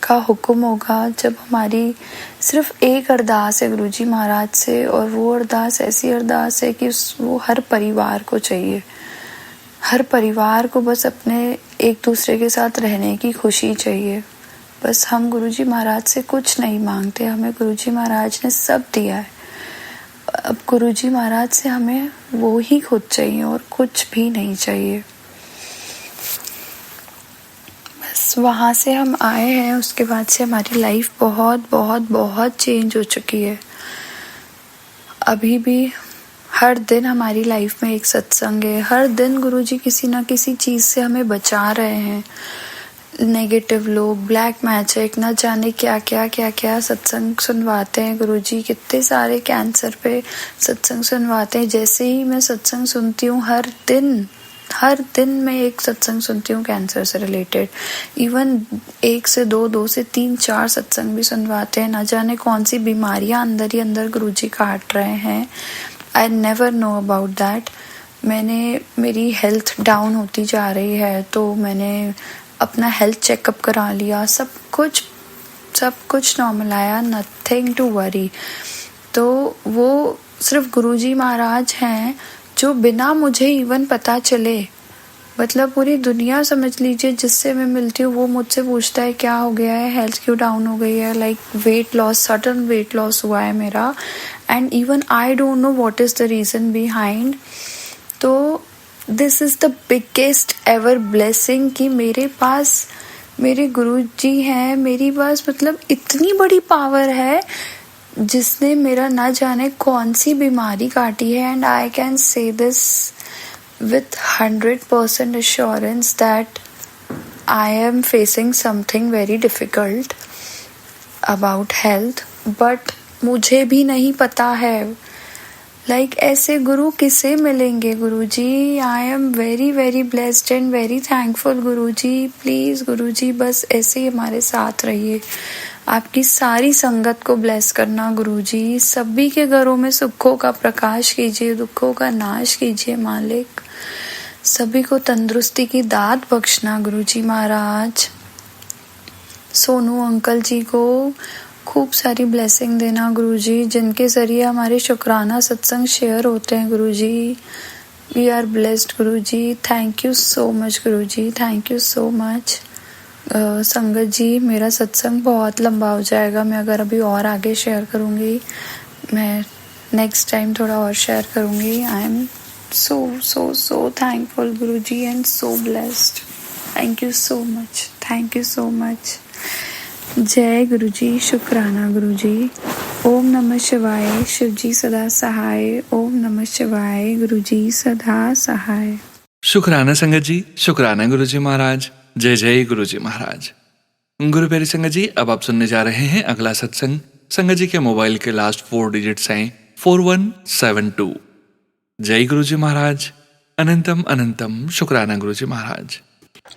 का हुक्म होगा, जब हमारी सिर्फ एक अरदास है गुरुजी महाराज से, और वो अरदास ऐसी अरदास है कि वो हर परिवार को चाहिए, हर परिवार को बस अपने एक दूसरे के साथ रहने की खुशी चाहिए। बस हम गुरुजी महाराज से कुछ नहीं मांगते, हमें गुरुजी महाराज ने सब दिया है। अब गुरुजी महाराज से हमें वो ही खुद चाहिए और कुछ भी नहीं चाहिए। बस वहाँ से हम आए हैं, उसके बाद से हमारी लाइफ बहुत बहुत बहुत चेंज हो चुकी है। अभी भी हर दिन हमारी लाइफ में एक सत्संग है, हर दिन गुरुजी किसी ना किसी चीज़ से हमें बचा रहे हैं। नेगेटिव लोग, ब्लैक मैजिक, न जाने क्या क्या क्या क्या सत्संग सुनवाते हैं गुरुजी, कितने सारे कैंसर पे सत्संग सुनवाते हैं। जैसे ही मैं सत्संग सुनती हूँ, हर दिन मैं एक सत्संग सुनती हूँ कैंसर से रिलेटेड। इवन 1 से 2, 2 से 3, 4 सत्संग भी सुनवाते हैं। न जाने कौन सी बीमारियां अंदर ही अंदर गुरुजी काट रहे हैं। I never know about that. मेरी हेल्थ डाउन होती जा रही है, तो मैंने अपना हेल्थ चेकअप करा लिया, सब कुछ नॉर्मल आया, नथिंग टू वरी। तो वो सिर्फ गुरुजी महाराज हैं जो बिना मुझे इवन पता चले, मतलब पूरी दुनिया समझ लीजिए जिससे मैं मिलती हूँ वो मुझसे पूछता है क्या हो गया है, हेल्थ क्यों डाउन हो गई है, like weight loss, sudden weight loss हुआ है मेरा, and even I don't know what is the reason behind. तो this is the biggest ever blessing कि मेरे पास मेरे गुरुजी हैं, मेरी पास मतलब इतनी बड़ी पावर है जिसने मेरा ना जाने कौन सी बीमारी काटी है। And I can say this with 100% assurance that I am facing something very difficult about health, but मुझे भी नहीं पता है लाइक ऐसे गुरु किसे मिलेंगे। Guruji, I am very very blessed and very thankful Guruji. Please Guruji बस ऐसे ही हमारे साथ रहिए, आपकी सारी संगत को ब्लेस करना गुरुजी, सभी के घरों में सुखों का प्रकाश कीजिए, दुखों का नाश कीजिए मालिक, सभी को तंदुरुस्ती की दात बख्शना गुरुजी महाराज। सोनू अंकल जी को खूब सारी ब्लेसिंग देना गुरुजी, जिनके जरिए हमारे शुक्राना सत्संग शेयर होते हैं Guruji. We are blessed Guruji, thank you so much Guruji, thank you so much. संगत जी, मेरा सत्संग बहुत लंबा हो जाएगा, मैं अगर अभी और आगे शेयर करूँगी, मैं नेक्स्ट टाइम थोड़ा और शेयर करूँगी। I am so thankful Guruji and so blessed. Thank you so much. Thank you so much. जय गुरुजी, शुक्राना गुरुजी। ओम नमः शिवाय, शिवजी सदा सहाय। ओम नमः शिवाय, गुरुजी सदा सहाय। शुक्राना संगत जी, शुक्राना गुरुजी महाराज। जय जय गुरुजी महाराज। गुरु प्यारी संगत जी, अब आप सुनने जा रहे हैं अगला सत्संग। संगत जी के मोबाइल के लास्ट 4 डिजिट्स हैं 4172। जय गुरुजी महाराज। अनंतम अनंतम शुक्राना गुरुजी महाराज।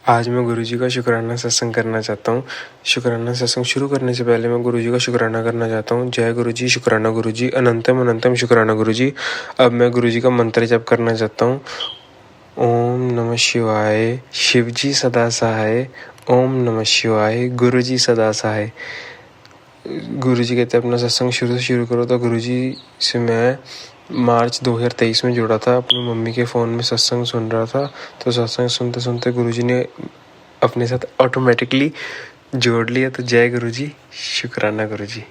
आज मैं गुरुजी का शुक्राना सत्संग करना चाहता हूँ। शुक्राना सत्संग शुरू करने से पहले मैं गुरुजी का शुक्राना करना चाहता हूँ। जय गुरुजी, शुक्राना गुरुजी, अनंतम अनंतम शुक्राना गुरुजी। अब मैं गुरुजी का मंत्र जप करना चाहता हूँ। ओम नमः शिवाय, शिवजी सदा सहाय। ओम नमः शिवाय, गुरुजी सदा सहाय। गुरुजी कहते हैं अपना सत्संग शुरू करो। तो गुरुजी से मैं मार्च 2023 में जुड़ा था, अपनी मम्मी के फ़ोन में सत्संग सुन रहा था। तो सत्संग सुनते सुनते गुरुजी ने अपने साथ ऑटोमेटिकली जोड़ लिया। तो जय गुरुजी, शुक्राना गुरुजी।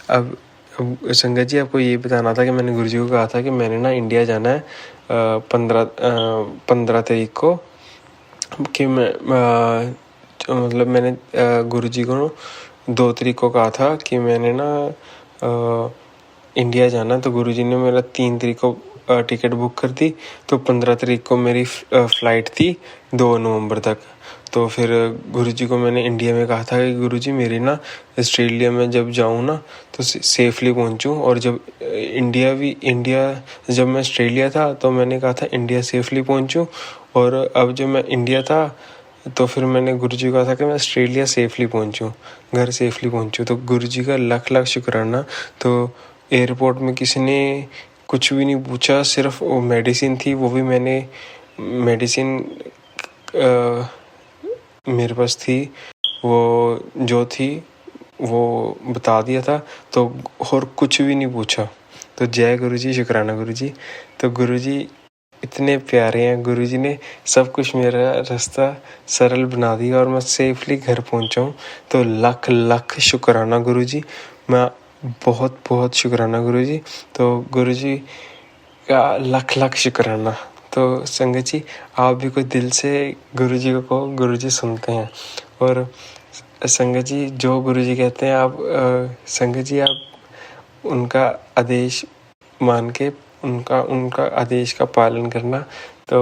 अब संगत जी, आपको ये बताना था कि मैंने गुरुजी को कहा था कि मैंने ना इंडिया जाना है 15 तारीख को, कि मैं मतलब मैंने गुरुजी को 2 तारीख को कहा था कि मैंने ना इंडिया जाना। तो गुरुजी ने मेरा 3 तारीख को टिकट बुक कर दी। तो 15 तारीख को मेरी फ़्लाइट थी 2 नवंबर तक। तो फिर गुरुजी को मैंने इंडिया में कहा था कि गुरुजी मेरी ना ऑस्ट्रेलिया में जब जाऊँ ना तो सेफली पहुँचूँ। और जब जब मैं ऑस्ट्रेलिया था तो मैंने कहा था इंडिया सेफली पहुँचूँ, और अब जब मैं इंडिया था तो फिर मैंने गुरुजी को कहा था कि मैं ऑस्ट्रेलिया सेफली पहुँचूँ, घर सेफली पहुँचूँ। तो गुरुजी का लाख लाख शुक्राना। तो एयरपोर्ट में किसी ने कुछ भी नहीं पूछा, सिर्फ वो मेडिसिन थी, वो भी मैंने मेडिसिन मेरे पास थी, वो जो थी वो बता दिया था, तो और कुछ भी नहीं पूछा। तो जय गुरुजी, शुक्राना गुरुजी। तो गुरुजी इतने प्यारे हैं, गुरुजी ने सब कुछ मेरा रास्ता सरल बना दिया और मैं सेफली घर पहुंचा हूँ। तो लाख लाख शुक्राना गुरुजी, मैं बहुत बहुत शुक्राना गुरुजी। तो गुरुजी का लाख लाख शुक्राना। तो संगत जी, आप भी कोई दिल से गुरुजी को कहो, गुरुजी सुनते हैं। और संगत जी, जो गुरुजी कहते हैं आप संगत जी आप उनका आदेश मान के उनका आदेश का पालन करना। तो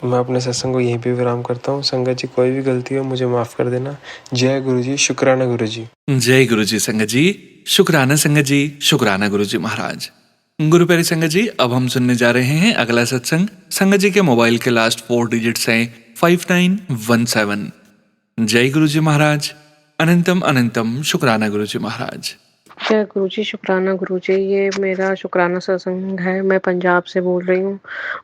मैं अपने सत्संग को यहीं पे विराम करता हूँ। संगत जी, कोई भी गलती हो मुझे माफ़ कर देना। जय गुरुजी, शुक्राना गुरुजी। जय गुरुजी संगत जी, शुक्राना संगत जी, शुक्राना गुरुजी महाराज। गुरु प्यारी संगत जी, अब हम सुनने जा रहे हैं अगला सत्संग। संगत जी के मोबाइल के लास्ट 4 डिजिट्स हैं 5917। जय गुरुजी महाराज, अनंतम अनंतम शुक्राना गुरुजी महाराज। जय गुरुजी, शुक्राना गुरुजी। ये मेरा शुक्राना सत्संग है। मैं पंजाब से बोल रही हूँ।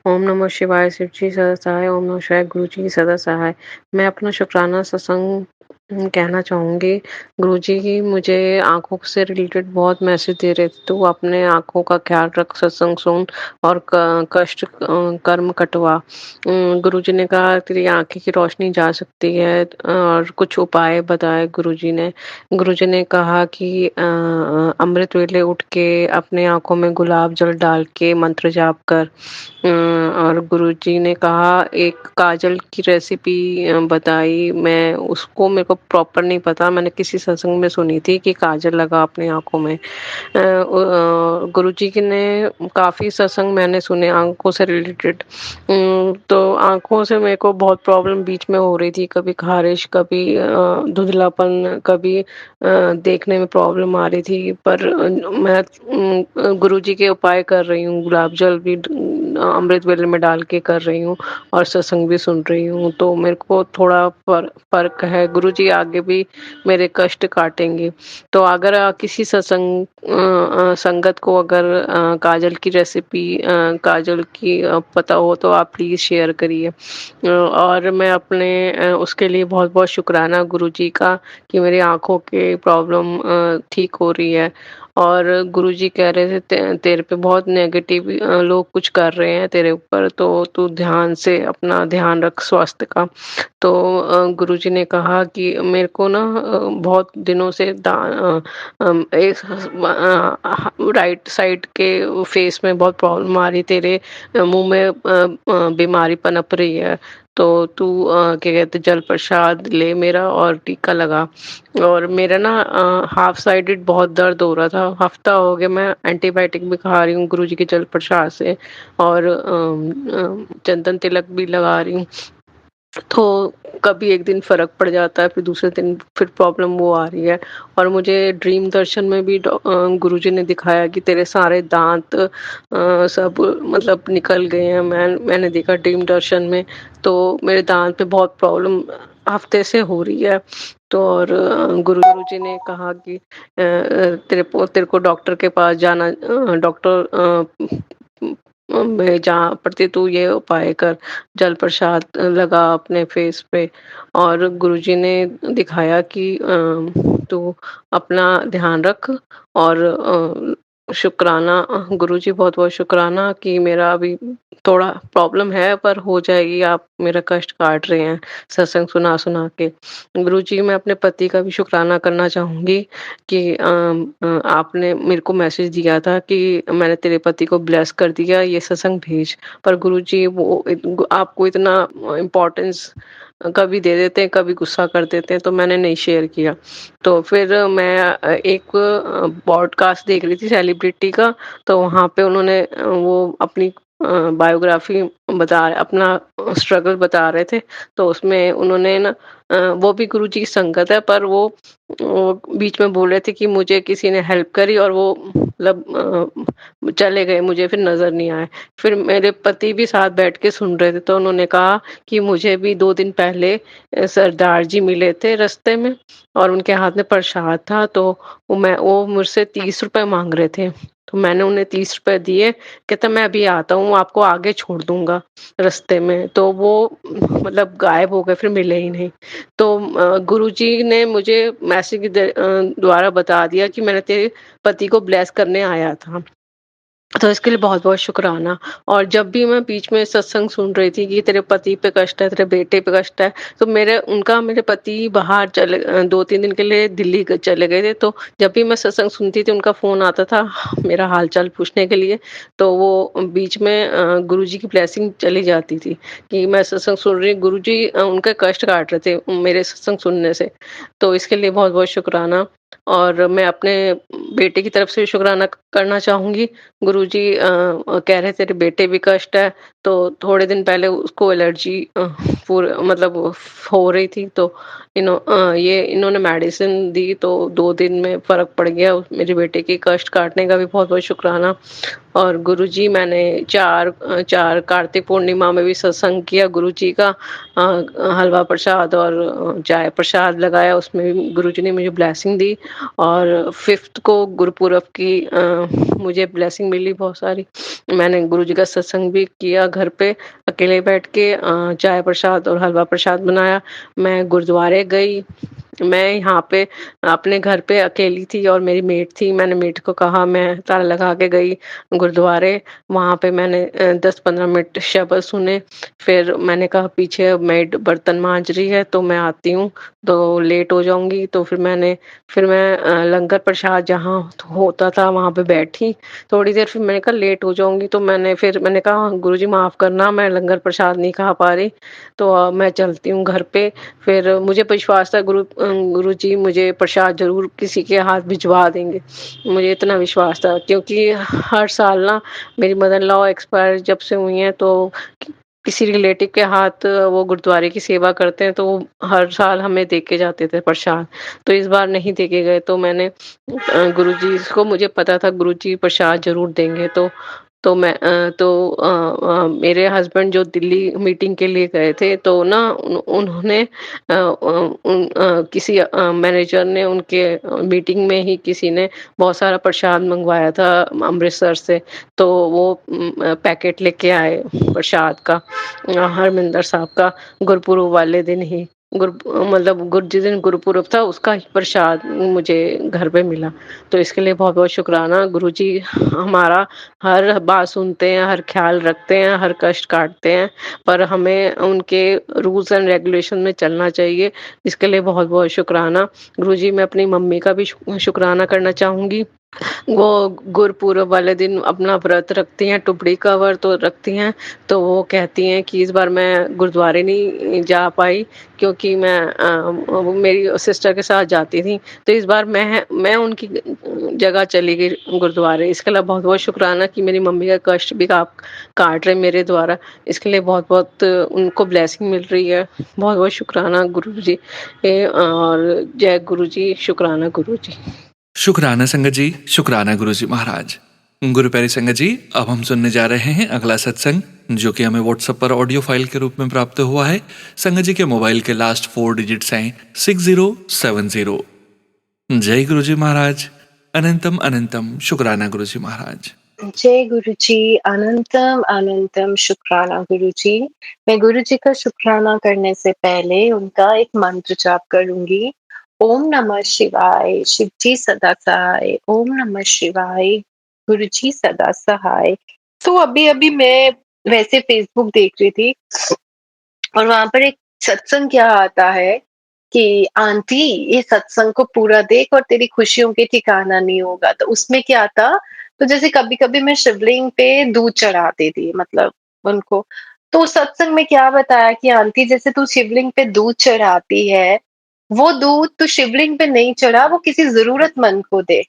ओम नमः शिवाय, शिव जी सदा सहाय। ओम नमः शिवाय, गुरुजी सदा सहाय। मैं अपना शुक्राना सत्संग कहना चाहूँगी। गुरुजी की मुझे आंखों से रिलेटेड बहुत मैसेज दे रहे थे, तो वो अपने आंखों का ख्याल रख, सत्संग सुन और कष्ट कर्म कटवा। गुरुजी ने कहा तेरी आंखें की रोशनी जा सकती है, और कुछ उपाय बताए गुरुजी ने। गुरुजी ने कहा कि अमृत वेले उठ के अपने आंखों में गुलाब जल डाल के मंत्र जाप कर। और गुरुजी ने कहा एक काजल की रेसिपी बताई। मैं उसको, मेरे को प्रॉपर नहीं पता, मैंने किसी सत्संग में सुनी थी कि काजल लगा अपनी आंखों में। गुरुजी के ने काफ़ी सत्संग मैंने सुने आंखों से रिलेटेड। तो आंखों से मेरे को बहुत प्रॉब्लम बीच में हो रही थी, कभी खारिश, कभी धुंधलापन, कभी देखने में प्रॉब्लम आ रही थी। पर मैं गुरुजी के उपाय कर रही हूँ, गुलाब जल भी अमृत वेले में डाल के कर रही हूँ और सत्संग भी सुन रही हूँ। तो मेरे को थोड़ा फर्क है। गुरुजी आगे भी मेरे कष्ट काटेंगे। तो अगर किसी सत्संग संगत को अगर काजल की रेसिपी, काजल की पता हो तो आप प्लीज़ शेयर करिए। और मैं अपने उसके लिए बहुत बहुत शुक्राना गुरुजी का कि मेरी आंखों के प्रॉब्लम ठीक हो रही है। और गुरुजी कह रहे थे तेरे पे बहुत नेगेटिव लोग कुछ कर रहे हैं तेरे ऊपर, तो तू ध्यान से अपना ध्यान रख स्वास्थ्य का। तो गुरुजी ने कहा कि मेरे को ना बहुत दिनों से एक राइट साइड के फेस में बहुत प्रॉब्लम आ रही, तेरे मुंह में बीमारी पनप रही है, तो तू क्या कहते जल प्रसाद ले मेरा और टीका लगा। और मेरा ना हाफ साइडेड बहुत दर्द हो रहा था, हफ्ता हो गया मैं एंटीबायोटिक भी खा रही हूँ गुरुजी के जल प्रसाद से, और चंदन तिलक भी लगा रही हूँ। तो कभी एक दिन फर्क पड़ जाता है, फिर दूसरे दिन फिर प्रॉब्लम वो आ रही है। और मुझे ड्रीम दर्शन में भी गुरुजी ने दिखाया कि तेरे सारे दांत सब मतलब निकल गए हैं। मैंने देखा ड्रीम दर्शन में, तो मेरे दांत पे बहुत प्रॉब्लम हफ्ते से हो रही है। तो और गुरुजी ने कहा कि तेरे को डॉक्टर के पास जाना, डॉक्टर में जहाँ पड़ती तू ये उपाय कर, जल प्रसाद लगा अपने फेस पे। और गुरुजी ने दिखाया कि तू अपना ध्यान रख। और शुक्राना गुरुजी, बहुत बहुत शुक्राना कि मेरा अभी थोड़ा प्रॉब्लम है पर हो जाएगी, आप मेरा कष्ट काट रहे हैं सत्संग सुना सुना के। गुरुजी, मैं अपने पति का भी शुक्राना करना चाहूँगी कि आपने मेरे को मैसेज दिया था कि मैंने तेरे पति को ब्लेस कर दिया, ये सत्संग भेज। पर गुरुजी वो आपको इतना इम्पोर्टेंस कभी दे देते हैं, कभी गुस्सा कर देते हैं, तो मैंने नहीं शेयर किया। तो फिर मैं एक पॉडकास्ट देख रही थी सेलिब्रिटी का, तो वहाँ पे उन्होंने वो अपनी बायोग्राफी अपना स्ट्रगल बता रहे थे, तो उसमें उन्होंने ना वो भी गुरुजी की संगत है, पर वो बीच में बोल रहे थे कि मुझे किसी ने हेल्प करी और वो मतलब चले गए, मुझे फिर नज़र नहीं आए। फिर मेरे पति भी साथ बैठ के सुन रहे थे, तो उन्होंने कहा कि मुझे भी 2 दिन पहले सरदार जी मिले थे रास्ते में और उनके हाथ में प्रसाद था, तो वो मुझसे ₹30 माँग रहे थे। तो मैंने उन्हें ₹30 दिए, कहता मैं अभी आता हूँ, आपको आगे छोड़ दूँगा रास्ते में। तो वो मतलब गायब हो गए, फिर मिले ही नहीं। तो गुरुजी ने मुझे मैसेज द्वारा बता दिया कि मैंने तेरे पति को ब्लेस करने आया था। तो इसके लिए बहुत-बहुत शुक्राना। और जब भी मैं बीच में सत्संग सुन रही थी कि तेरे पति पे कष्ट है, तेरे बेटे पे कष्ट है, तो मेरे पति बाहर 2-3 दिन के लिए दिल्ली चले गए थे, तो जब भी मैं सत्संग सुनती थी उनका फ़ोन आता था मेरा हाल-चाल पूछने के लिए, तो वो बीच में गुरुजी की ब्लेसिंग चली जाती थी कि मैं सत्संग सुन रही हूँ, गुरुजी उनके कष्ट काट रहे थे मेरे सत्संग सुनने से। तो इसके लिए बहुत-बहुत शुक्राना। और मैं अपने बेटे की तरफ से शुक्राना करना चाहूँगी। गुरुजी कह रहे तेरे बेटे भी कष्ट है, तो थोड़े दिन पहले उसको एलर्जी पूरे मतलब हो रही थी, तो ये इन्होंने मेडिसिन दी, तो 2 दिन में फ़र्क पड़ गया। मेरे बेटे की कष्ट काटने का भी बहुत-बहुत शुक्राना। और गुरुजी मैंने 4 कार्तिक पूर्णिमा में भी सत्संग किया गुरुजी का, हलवा प्रसाद और चाय प्रसाद लगाया, उसमें भी गुरुजी ने मुझे ब्लेसिंग दी। और 5th को गुरुपुरब की मुझे ब्लेसिंग मिली बहुत सारी। मैंने गुरुजी का सत्संग भी किया घर पे, अकेले बैठ के चाय प्रसाद और हलवा प्रसाद बनाया। मैं गुरुद्वारे गई, मैं यहाँ पे अपने घर पे अकेली थी और मेरी मेड थी। मैंने मेड को कहा, मैं ताला लगा के गई गुरुद्वारे, वहाँ पे मैंने 10-15 मिनट शब्द सुने। फिर मैंने कहा पीछे मेड बर्तन माँज रही है, तो मैं आती हूँ, तो लेट हो जाऊँगी। तो फिर मैं लंगर प्रसाद जहाँ होता था वहाँ पे बैठी थोड़ी देर, फिर मैंने कहा लेट हो जाऊँगी, तो मैंने कहा गुरुजी माफ़ करना, मैं लंगर प्रसाद नहीं खा पा रही, तो मैं चलती हूँ घर पे। फिर मुझे विश्वास था गुरुजी मुझे प्रसाद ज़रूर किसी के हाथ भिजवा देंगे। मुझे इतना विश्वास था, क्योंकि हर साल ना मेरी मदर इन लॉ एक्सपायर जब से हुई हैं, तो किसी रिलेटिव के हाथ वो गुरुद्वारे की सेवा करते हैं, तो वो हर साल हमें दे के जाते थे प्रसाद। तो इस बार नहीं दे के गए, तो मैंने गुरुजी को, मुझे पता था गुरुजी प्रसाद ज़रूर देंगे, मेरे हस्बैंड जो दिल्ली मीटिंग के लिए गए थे, तो ना उन्होंने किसी मैनेजर ने उनके मीटिंग में ही किसी ने बहुत सारा प्रसाद मंगवाया था अमृतसर से, तो वो पैकेट लेके आए प्रसाद का, हरमिंदर साहब का, गुरुपुरब वाले दिन ही जिस दिन गुरुपुरब था उसका ही प्रसाद मुझे घर पे मिला। तो इसके लिए बहुत-बहुत शुक्राना। गुरुजी हमारा हर बात सुनते हैं, हर ख़्याल रखते हैं, हर कष्ट काटते हैं, पर हमें उनके रूल्स एंड रेगुलेशन में चलना चाहिए। इसके लिए बहुत-बहुत शुक्राना। गुरुजी, मैं अपनी मम्मी का भी शुक्राना करना चाहूँगी। वो गुरुपुरब वाले दिन अपना व्रत रखती हैं, टुबड़ी का व्रत रखती हैं, तो वो कहती हैं कि इस बार मैं गुरुद्वारे नहीं जा पाई, क्योंकि वो मेरी सिस्टर के साथ जाती थी, तो इस बार मैं उनकी जगह चली गई गुरुद्वारे। इसके लिए बहुत-बहुत शुक्राना कि मेरी मम्मी का कष्ट भी आप काट रहे हैं मेरे द्वारा। इसके लिए बहुत-बहुत उनको ब्लेसिंग मिल रही है। बहुत-बहुत शुक्राना गुरुजी। और जय गुरुजी, शुक्राना गुरुजी। शुक्राना संगत जी, शुक्राना गुरुजी महाराज। गुरु प्यारी संगत जी, अब हम सुनने जा रहे हैं अगला सत्संग, जो कि हमें व्हाट्सएप पर ऑडियो फाइल के रूप में प्राप्त हुआ है। संगत जी के मोबाइल के लास्ट 4 डिजिट्स हैं 6070। जय गुरुजी महाराज। अनंतम अनंतम शुक्राना गुरुजी महाराज। जय गुरुजी, अनंतम अनंतम शुक्राना गुरुजी। मैं गुरुजी का शुक्राना करने से पहले उनका एक मंत्र जाप करूंगी। ओम नमः शिवाय, शिव जी सदा सहाय। ओम नमः शिवाय, गुरु जी सदा सहाय। तो अभी अभी मैं वैसे फेसबुक देख रही थी और वहां पर एक सत्संग क्या आता है कि आंटी ये सत्संग को पूरा देख और तेरी खुशियों के ठिकाना नहीं होगा। तो उसमें क्या था, तो जैसे कभी कभी मैं शिवलिंग पे दूध चढ़ाती थी, मतलब उनको, तो सत्संग में क्या बताया कि आंटी जैसे तू शिवलिंग पे दूध चढ़ाती है, वो दूध तू शिवलिंग पे नहीं चढ़ा, वो किसी जरूरतमंद को दे।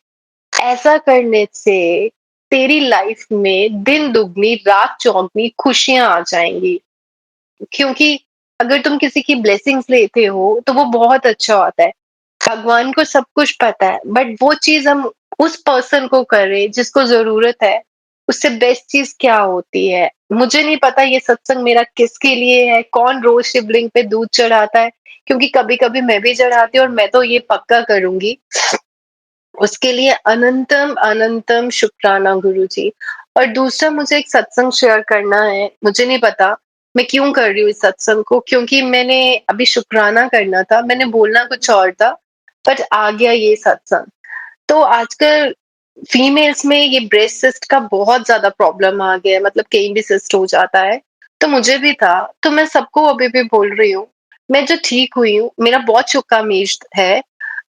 ऐसा करने से तेरी लाइफ में दिन दुगनी रात चौगनी खुशियां आ जाएंगी। क्योंकि अगर तुम किसी की ब्लेसिंग्स लेते हो तो वो बहुत अच्छा होता है। भगवान को सब कुछ पता है, बट वो चीज हम उस पर्सन को करें जिसको जरूरत है, उससे बेस्ट चीज क्या होती है? मुझे नहीं पता ये सत्संग मेरा किसके लिए है, कौन रोज शिवलिंग पे दूध चढ़ाता है, क्योंकि कभी कभी मैं भी चढ़ाती हूँ और मैं तो ये पक्का करूंगी। उसके लिए अनंतम अनंतम शुक्राना गुरु जी। और दूसरा, मुझे एक सत्संग शेयर करना है। मुझे नहीं पता मैं क्यों कर रही हूँ इस सत्संग को, क्योंकि मैंने अभी शुक्राना करना था, मैंने बोलना कुछ और था, बट आ गया ये सत्संग। तो आजकल फीमेल्स में ये ब्रेस्ट सिस्ट का बहुत ज्यादा प्रॉब्लम आ गया है, मतलब कहीं भी सिस्ट हो जाता है। तो मुझे भी था, तो मैं सबको अभी भी बोल रही हूँ, मैं जो ठीक हुई हूँ, मेरा बहुत शुक्का मीश है,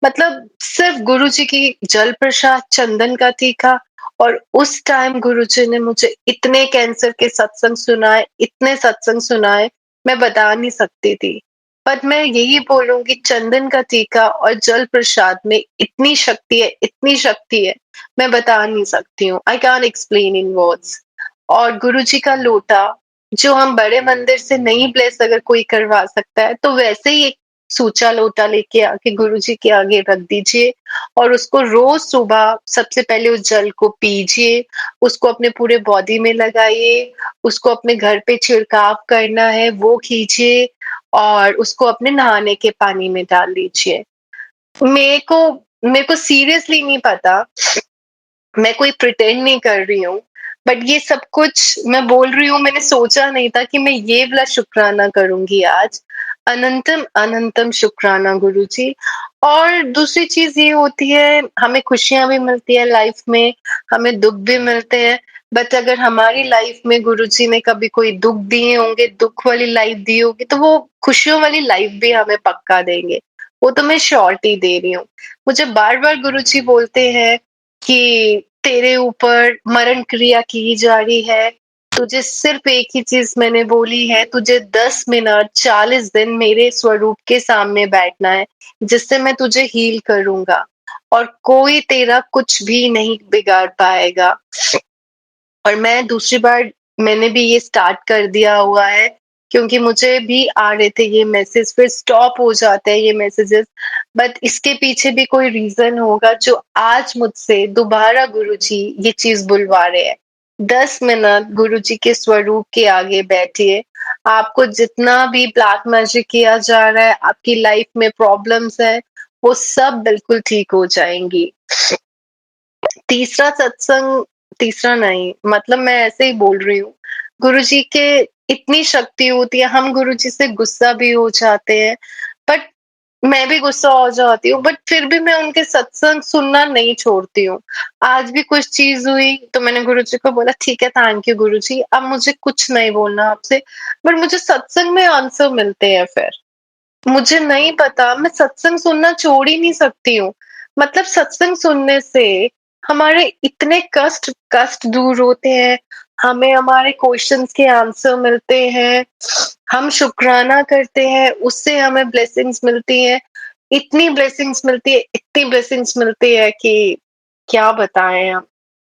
मतलब सिर्फ गुरु जी की जल प्रसाद चंदन का तीखा। और उस टाइम गुरु जी ने मुझे इतने कैंसर के सत्संग सुनाए, इतने सत्संग सुनाए, मैं बता नहीं सकती थी। पर मैं यही बोलूंगी, चंदन का टीका और जल प्रसाद में इतनी शक्ति है, इतनी शक्ति है, मैं बता नहीं सकती हूँ। I can explain in words. और गुरु जी का लोटा, जो हम बड़े मंदिर से नहीं ब्लेस अगर कोई करवा सकता है, तो वैसे ही एक सूचा लोटा लेके आके गुरु जी के आगे रख दीजिए और उसको रोज सुबह सबसे पहले उस जल को पीजिए, उसको अपने पूरे बॉडी में लगाइए, उसको अपने घर पे छिड़काव करना है वो कीजिए और उसको अपने नहाने के पानी में डाल दीजिए। मेरे को सीरियसली नहीं पता, मैं कोई प्रिटेंड नहीं कर रही हूँ, बट ये सब कुछ मैं बोल रही हूँ, मैंने सोचा नहीं था कि मैं ये वाला शुक्राना करूंगी आज। अनंतम अनंतम शुक्राना गुरु जी। और दूसरी चीज ये होती है, हमें खुशियां भी मिलती है लाइफ में, हमें दुख भी मिलते हैं, बट अगर हमारी लाइफ में गुरु जी ने कभी कोई दुख दिए होंगे, दुख वाली लाइफ दी होगी, तो वो खुशियों वाली लाइफ भी हमें पक्का देंगे। वो तो मैं श्योरिटी दे रही हूँ। मुझे बार बार गुरु जी बोलते हैं कि तेरे ऊपर मरण क्रिया की जा रही है, तुझे सिर्फ एक ही चीज मैंने बोली है, तुझे 10 मिनट 40 दिन मेरे स्वरूप के सामने बैठना है, जिससे मैं तुझे हील करूंगा और कोई तेरा कुछ भी नहीं बिगाड़ पाएगा। और मैं दूसरी बार मैंने भी ये स्टार्ट कर दिया हुआ है, क्योंकि मुझे भी आ रहे थे ये मैसेज, फिर स्टॉप हो जाते हैं ये मैसेजेस, बट इसके पीछे भी कोई रीजन होगा जो आज मुझसे दोबारा गुरुजी ये चीज बुलवा रहे हैं। 10 मिनट गुरुजी के स्वरूप के आगे बैठिए, आपको जितना भी ब्लैक मैजिक किया जा रहा है, आपकी लाइफ में प्रॉब्लम्स है, वो सब बिल्कुल ठीक हो जाएंगी। तीसरा सत्संग, तीसरा नहीं, मतलब मैं ऐसे ही बोल रही हूँ, गुरुजी के इतनी शक्ति होती है, हम गुरुजी से गुस्सा भी हो जाते हैं, बट मैं भी गुस्सा हो जाती हूँ, बट फिर भी मैं उनके सत्संग सुनना नहीं छोड़ती हूँ। आज भी कुछ चीज हुई तो मैंने गुरुजी को बोला, ठीक है थैंक यू गुरुजी, अब मुझे कुछ नहीं बोलना आपसे, बट मुझे सत्संग में आंसर मिलते हैं। फिर मुझे नहीं पता, मैं सत्संग सुनना छोड़ ही नहीं सकती हूँ। मतलब सत्संग सुनने से हमारे इतने कष्ट कष्ट दूर होते हैं, हमें हमारे क्वेश्चंस के आंसर मिलते हैं, हम शुक्राना करते हैं, उससे हमें ब्लेसिंग्स मिलती हैं, इतनी ब्लेसिंग्स मिलती है, इतनी ब्लेसिंग्स मिलती है कि क्या बताएं हम।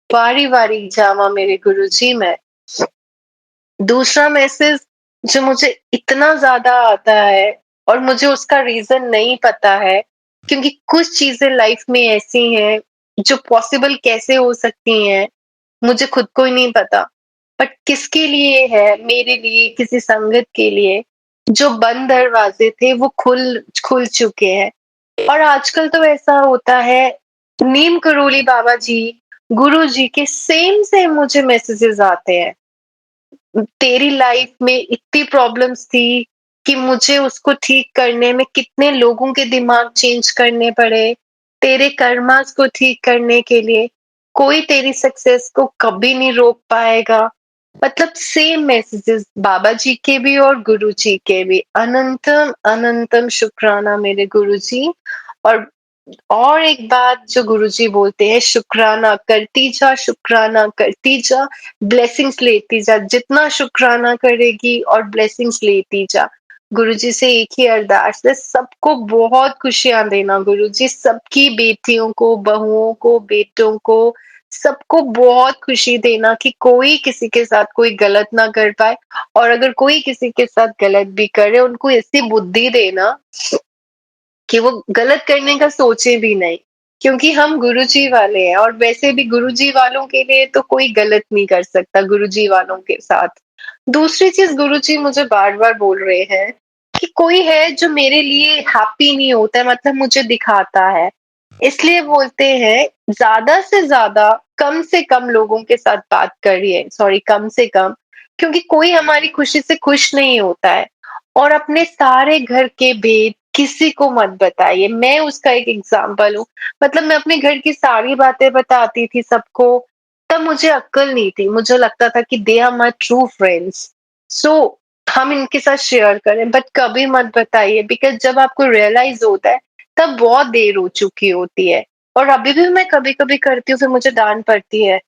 बारी बारी जावा मेरे गुरुजी में। दूसरा मैसेज जो मुझे इतना ज्यादा आता है और मुझे उसका रीजन नहीं पता है, क्योंकि कुछ चीजें लाइफ में ऐसी हैं जो पॉसिबल कैसे हो सकती हैं, मुझे खुद को ही नहीं पता, बट किसके लिए है, मेरे लिए, किसी संगत के लिए, जो बंद दरवाजे थे वो खुल खुल चुके हैं। और आजकल तो ऐसा होता है, नीम करोली बाबा जी, गुरु जी के सेम सेम मुझे मैसेजेस आते हैं, तेरी लाइफ में इतनी प्रॉब्लम्स थी कि मुझे उसको ठीक करने में कितने लोगों के दिमाग चेंज करने पड़े, तेरे कर्मास को ठीक करने के लिए कोई तेरी सक्सेस को कभी नहीं रोक पाएगा। मतलब सेम मैसेजेस बाबा जी के भी और गुरु जी के भी। अनंतम अनंतम शुक्राना मेरे गुरु जी। और एक बात जो गुरुजी बोलते हैं, शुक्राना करती जा, शुक्राना करती जा, ब्लेसिंग्स लेती जा, जितना शुक्राना करेगी और ब्लेसिंग्स लेती जा। गुरुजी से एक ही अरदास है, सबको बहुत खुशियां देना गुरुजी, सबकी बेटियों को, बहुओं को, बेटों को, सबको बहुत खुशी देना कि कोई किसी के साथ कोई गलत ना कर पाए, और अगर कोई किसी के साथ गलत भी करे उनको ऐसी बुद्धि देना कि वो गलत करने का सोचे भी नहीं, क्योंकि हम गुरुजी वाले हैं, और वैसे भी गुरुजी वालों के लिए तो कोई गलत नहीं कर सकता गुरुजी वालों के साथ। दूसरी चीज गुरुजी मुझे बार बार बोल रहे हैं कि कोई है जो मेरे लिए हैप्पी नहीं होता है, मतलब मुझे दिखाता है, इसलिए बोलते हैं ज्यादा से कम लोगों के साथ बात करिए, सॉरी कम से कम, क्योंकि कोई हमारी खुशी से खुश नहीं होता है। और अपने सारे घर के भेद किसी को मत बताइए, मैं उसका एक एग्जाम्पल हूँ। मतलब मैं अपने घर की सारी बातें बताती थी सबको, तब मुझे अक्ल नहीं थी, मुझे लगता था कि they are my true friends, so हम इनके साथ शेयर करें, बट कभी मत बताइए, बिकॉज जब आपको रियलाइज होता है तब बहुत देर हो चुकी होती है। और अभी भी मैं कभी कभी करती हूँ, फिर मुझे डांट पड़ती है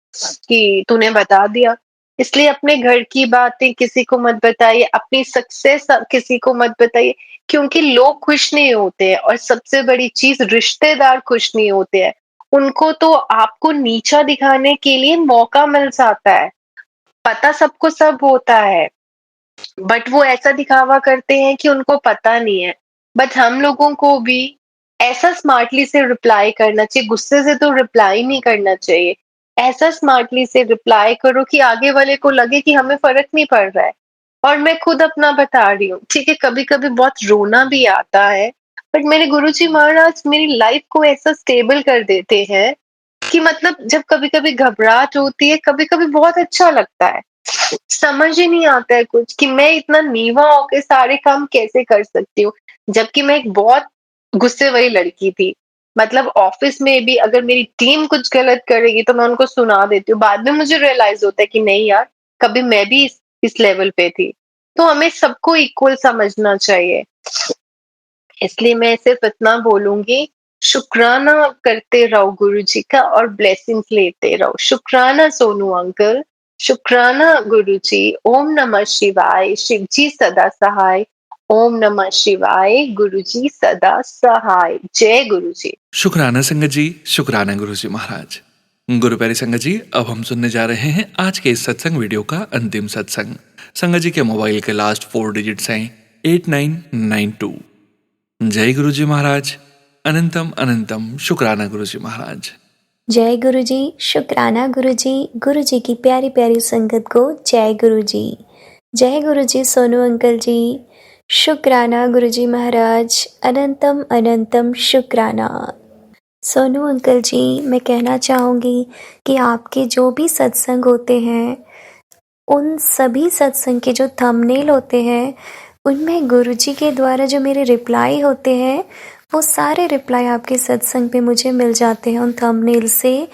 कि तूने बता दिया। इसलिए अपने घर की बातें किसी को मत बताइए, अपनी सक्सेस किसी को मत बताइए, क्योंकि लोग खुश नहीं होते हैं, और सबसे बड़ी चीज रिश्तेदार खुश नहीं होते हैं। उनको तो आपको नीचा दिखाने के लिए मौका मिल जाता है, पता सबको सब होता है, बट वो ऐसा दिखावा करते हैं कि उनको पता नहीं है। बट हम लोगों को भी ऐसा स्मार्टली से रिप्लाई करना चाहिए, गुस्से से तो रिप्लाई नहीं करना चाहिए, ऐसा स्मार्टली से रिप्लाई करो कि आगे वाले को लगे कि हमें फर्क नहीं पड़ रहा है। और मैं खुद अपना बता रही हूँ, ठीक है, कभी कभी बहुत रोना भी आता है, बट मेरे गुरुजी महाराज मेरी लाइफ को ऐसा स्टेबल कर देते हैं कि मतलब जब कभी कभी घबराहट होती है, कभी कभी बहुत अच्छा लगता है, समझ ही नहीं आता है कुछ कि मैं इतना नीवा होके सारे काम कैसे कर सकती हूँ, जबकि मैं एक बहुत गुस्से वाली लड़की थी। मतलब ऑफिस में भी अगर मेरी टीम कुछ गलत करेगी तो मैं उनको सुना देती हूँ, बाद में मुझे रियलाइज होता है कि नहीं यार, कभी मैं भी इस लेवल पे थी। तो हमें सबको इक्वल समझना चाहिए, इसलिए मैं सिर्फ इतना बोलूंगी, शुक्राना करते रहो गुरुजी का और ब्लेसिंग्स लेते रहो। शुक्राना सोनू अंकल, शुक्राना गुरुजी। ओम नमः शिवाय, शिव जी सदा सहाय। ओम नमः शिवाय, गुरुजी सदा सहाय। जय गुरुजी। शुक्राना संगत जी, शुक्राना गुरु जी महाराज। गुरु प्यारी संगत जी, अब हम सुनने जा रहे हैं आज के इस सत्संग वीडियो का अंतिम सत्संग। संगत जी के मोबाइल के लास्ट 4 डिजिट्स हैं 8992। जय गुरु जी महाराज, अनंतम अनंतम शुक्राना गुरु जी महाराज। जय गुरु जी, शुक्राना गुरु जी की प्यारी प्यारी संगत को जय गुरु जी। जय गुरु जी सोनू अंकल जी, शुक्राना गुरु जी महाराज, अनंतम अनंतम शुक्राना। सोनू अंकल जी, मैं कहना चाहूँगी कि आपके जो भी सत्संग होते हैं, उन सभी सत्संग के जो थंबनेल होते हैं, उनमें गुरुजी के द्वारा जो मेरे रिप्लाई होते हैं, वो सारे रिप्लाई आपके सत्संग पे मुझे मिल जाते हैं उन थंबनेल से,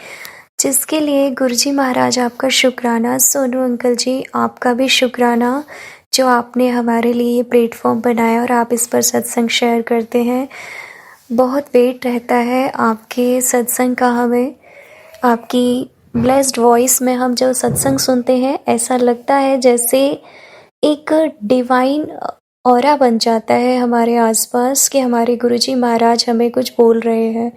जिसके लिए गुरुजी महाराज आपका शुक्राना। सोनू अंकल जी, आपका भी शुक्राना, जो आपने हमारे लिए ये प्लेटफॉर्म बनाया और आप इस पर सत्संग शेयर करते हैं। बहुत वेट रहता है आपके सत्संग का हमें, आपकी ब्लेस्ड वॉइस में हम जो सत्संग सुनते हैं, ऐसा लगता है जैसे एक डिवाइन ऑरा बन जाता है हमारे आसपास कि हमारे गुरुजी महाराज हमें कुछ बोल रहे हैं।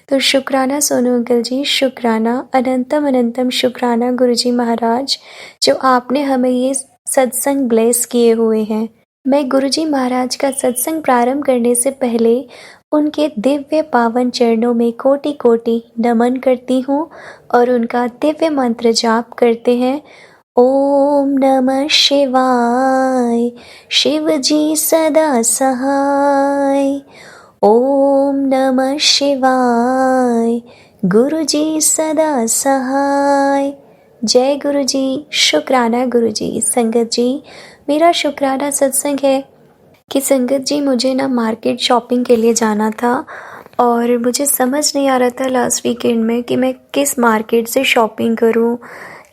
तो शुक्राना सोनू अंकल जी, शुक्राना, अनंतम अनंतम शुक्राना गुरुजी महाराज, जो आपने हमें ये सत्संग ब्लेस किए हुए हैं। मैं गुरुजी महाराज का सत्संग प्रारंभ करने से पहले उनके दिव्य पावन चरणों में कोटि कोटि नमन करती हूँ और उनका दिव्य मंत्र जाप करते हैं। ओम नमः शिवाय, शिव जी सदा सहाय। ओम नमः शिवाय, गुरु जी सदा सहाय। जय गुरु जी, शुक्राना गुरु जी। संगत जी, मेरा शुक्राना सत्संग है कि संगत जी, मुझे ना मार्केट शॉपिंग के लिए जाना था और मुझे समझ नहीं आ रहा था लास्ट वीकेंड में कि मैं किस मार्केट से शॉपिंग करूं।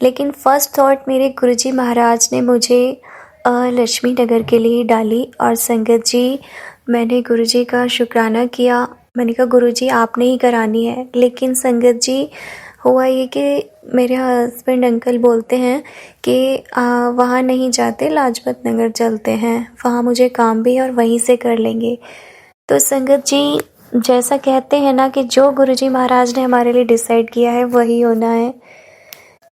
लेकिन फ़र्स्ट थॉट मेरे गुरुजी महाराज ने मुझे लक्ष्मी नगर के लिए डाली। और संगत जी, मैंने गुरुजी का शुक्राना किया, मैंने कहा गुरुजी आपने ही करानी है। लेकिन संगत जी, हुआ ये कि मेरे हस्बैंड अंकल बोलते हैं कि वहाँ नहीं जाते, लाजपत नगर चलते हैं, वहाँ मुझे काम भी है और वहीं से कर लेंगे। तो संगत जी, जैसा कहते हैं ना कि जो गुरुजी महाराज ने हमारे लिए डिसाइड किया है वही होना है।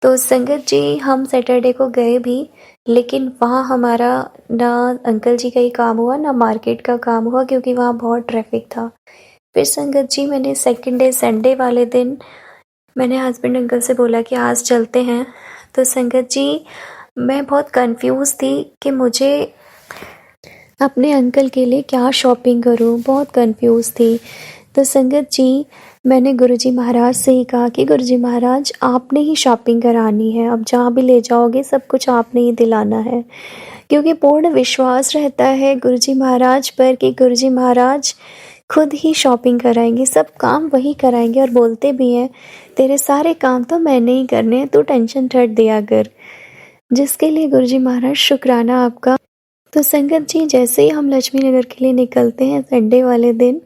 तो संगत जी हम सैटरडे को गए भी, लेकिन वहाँ हमारा ना अंकल जी का ही काम हुआ ना मार्केट का काम हुआ, क्योंकि वहाँ बहुत ट्रैफिक था। फिर संगत जी मैंने सेकंड डे संडे वाले दिन मैंने हस्बैंड अंकल से बोला कि आज चलते हैं। तो संगत जी मैं बहुत कंफ्यूज थी कि मुझे अपने अंकल के लिए क्या शॉपिंग करूं, बहुत कंफ्यूज थी। तो संगत जी मैंने गुरुजी महाराज से ही कहा कि गुरुजी महाराज आपने ही शॉपिंग करानी है, अब जहाँ भी ले जाओगे सब कुछ आपने ही दिलाना है, क्योंकि पूर्ण विश्वास रहता है गुरुजी महाराज पर कि गुरुजी महाराज खुद ही शॉपिंग कराएंगे, सब काम वही कराएंगे। और बोलते भी हैं तेरे सारे काम तो मैंने ही करने हैं, तू टेंशन छੱਡ दिया कर, जिसके लिए गुरुजी महाराज शुक्राना आपका। तो संगत जी जैसे ही हम लक्ष्मी नगर के लिए निकलते हैं संडे वाले दिन,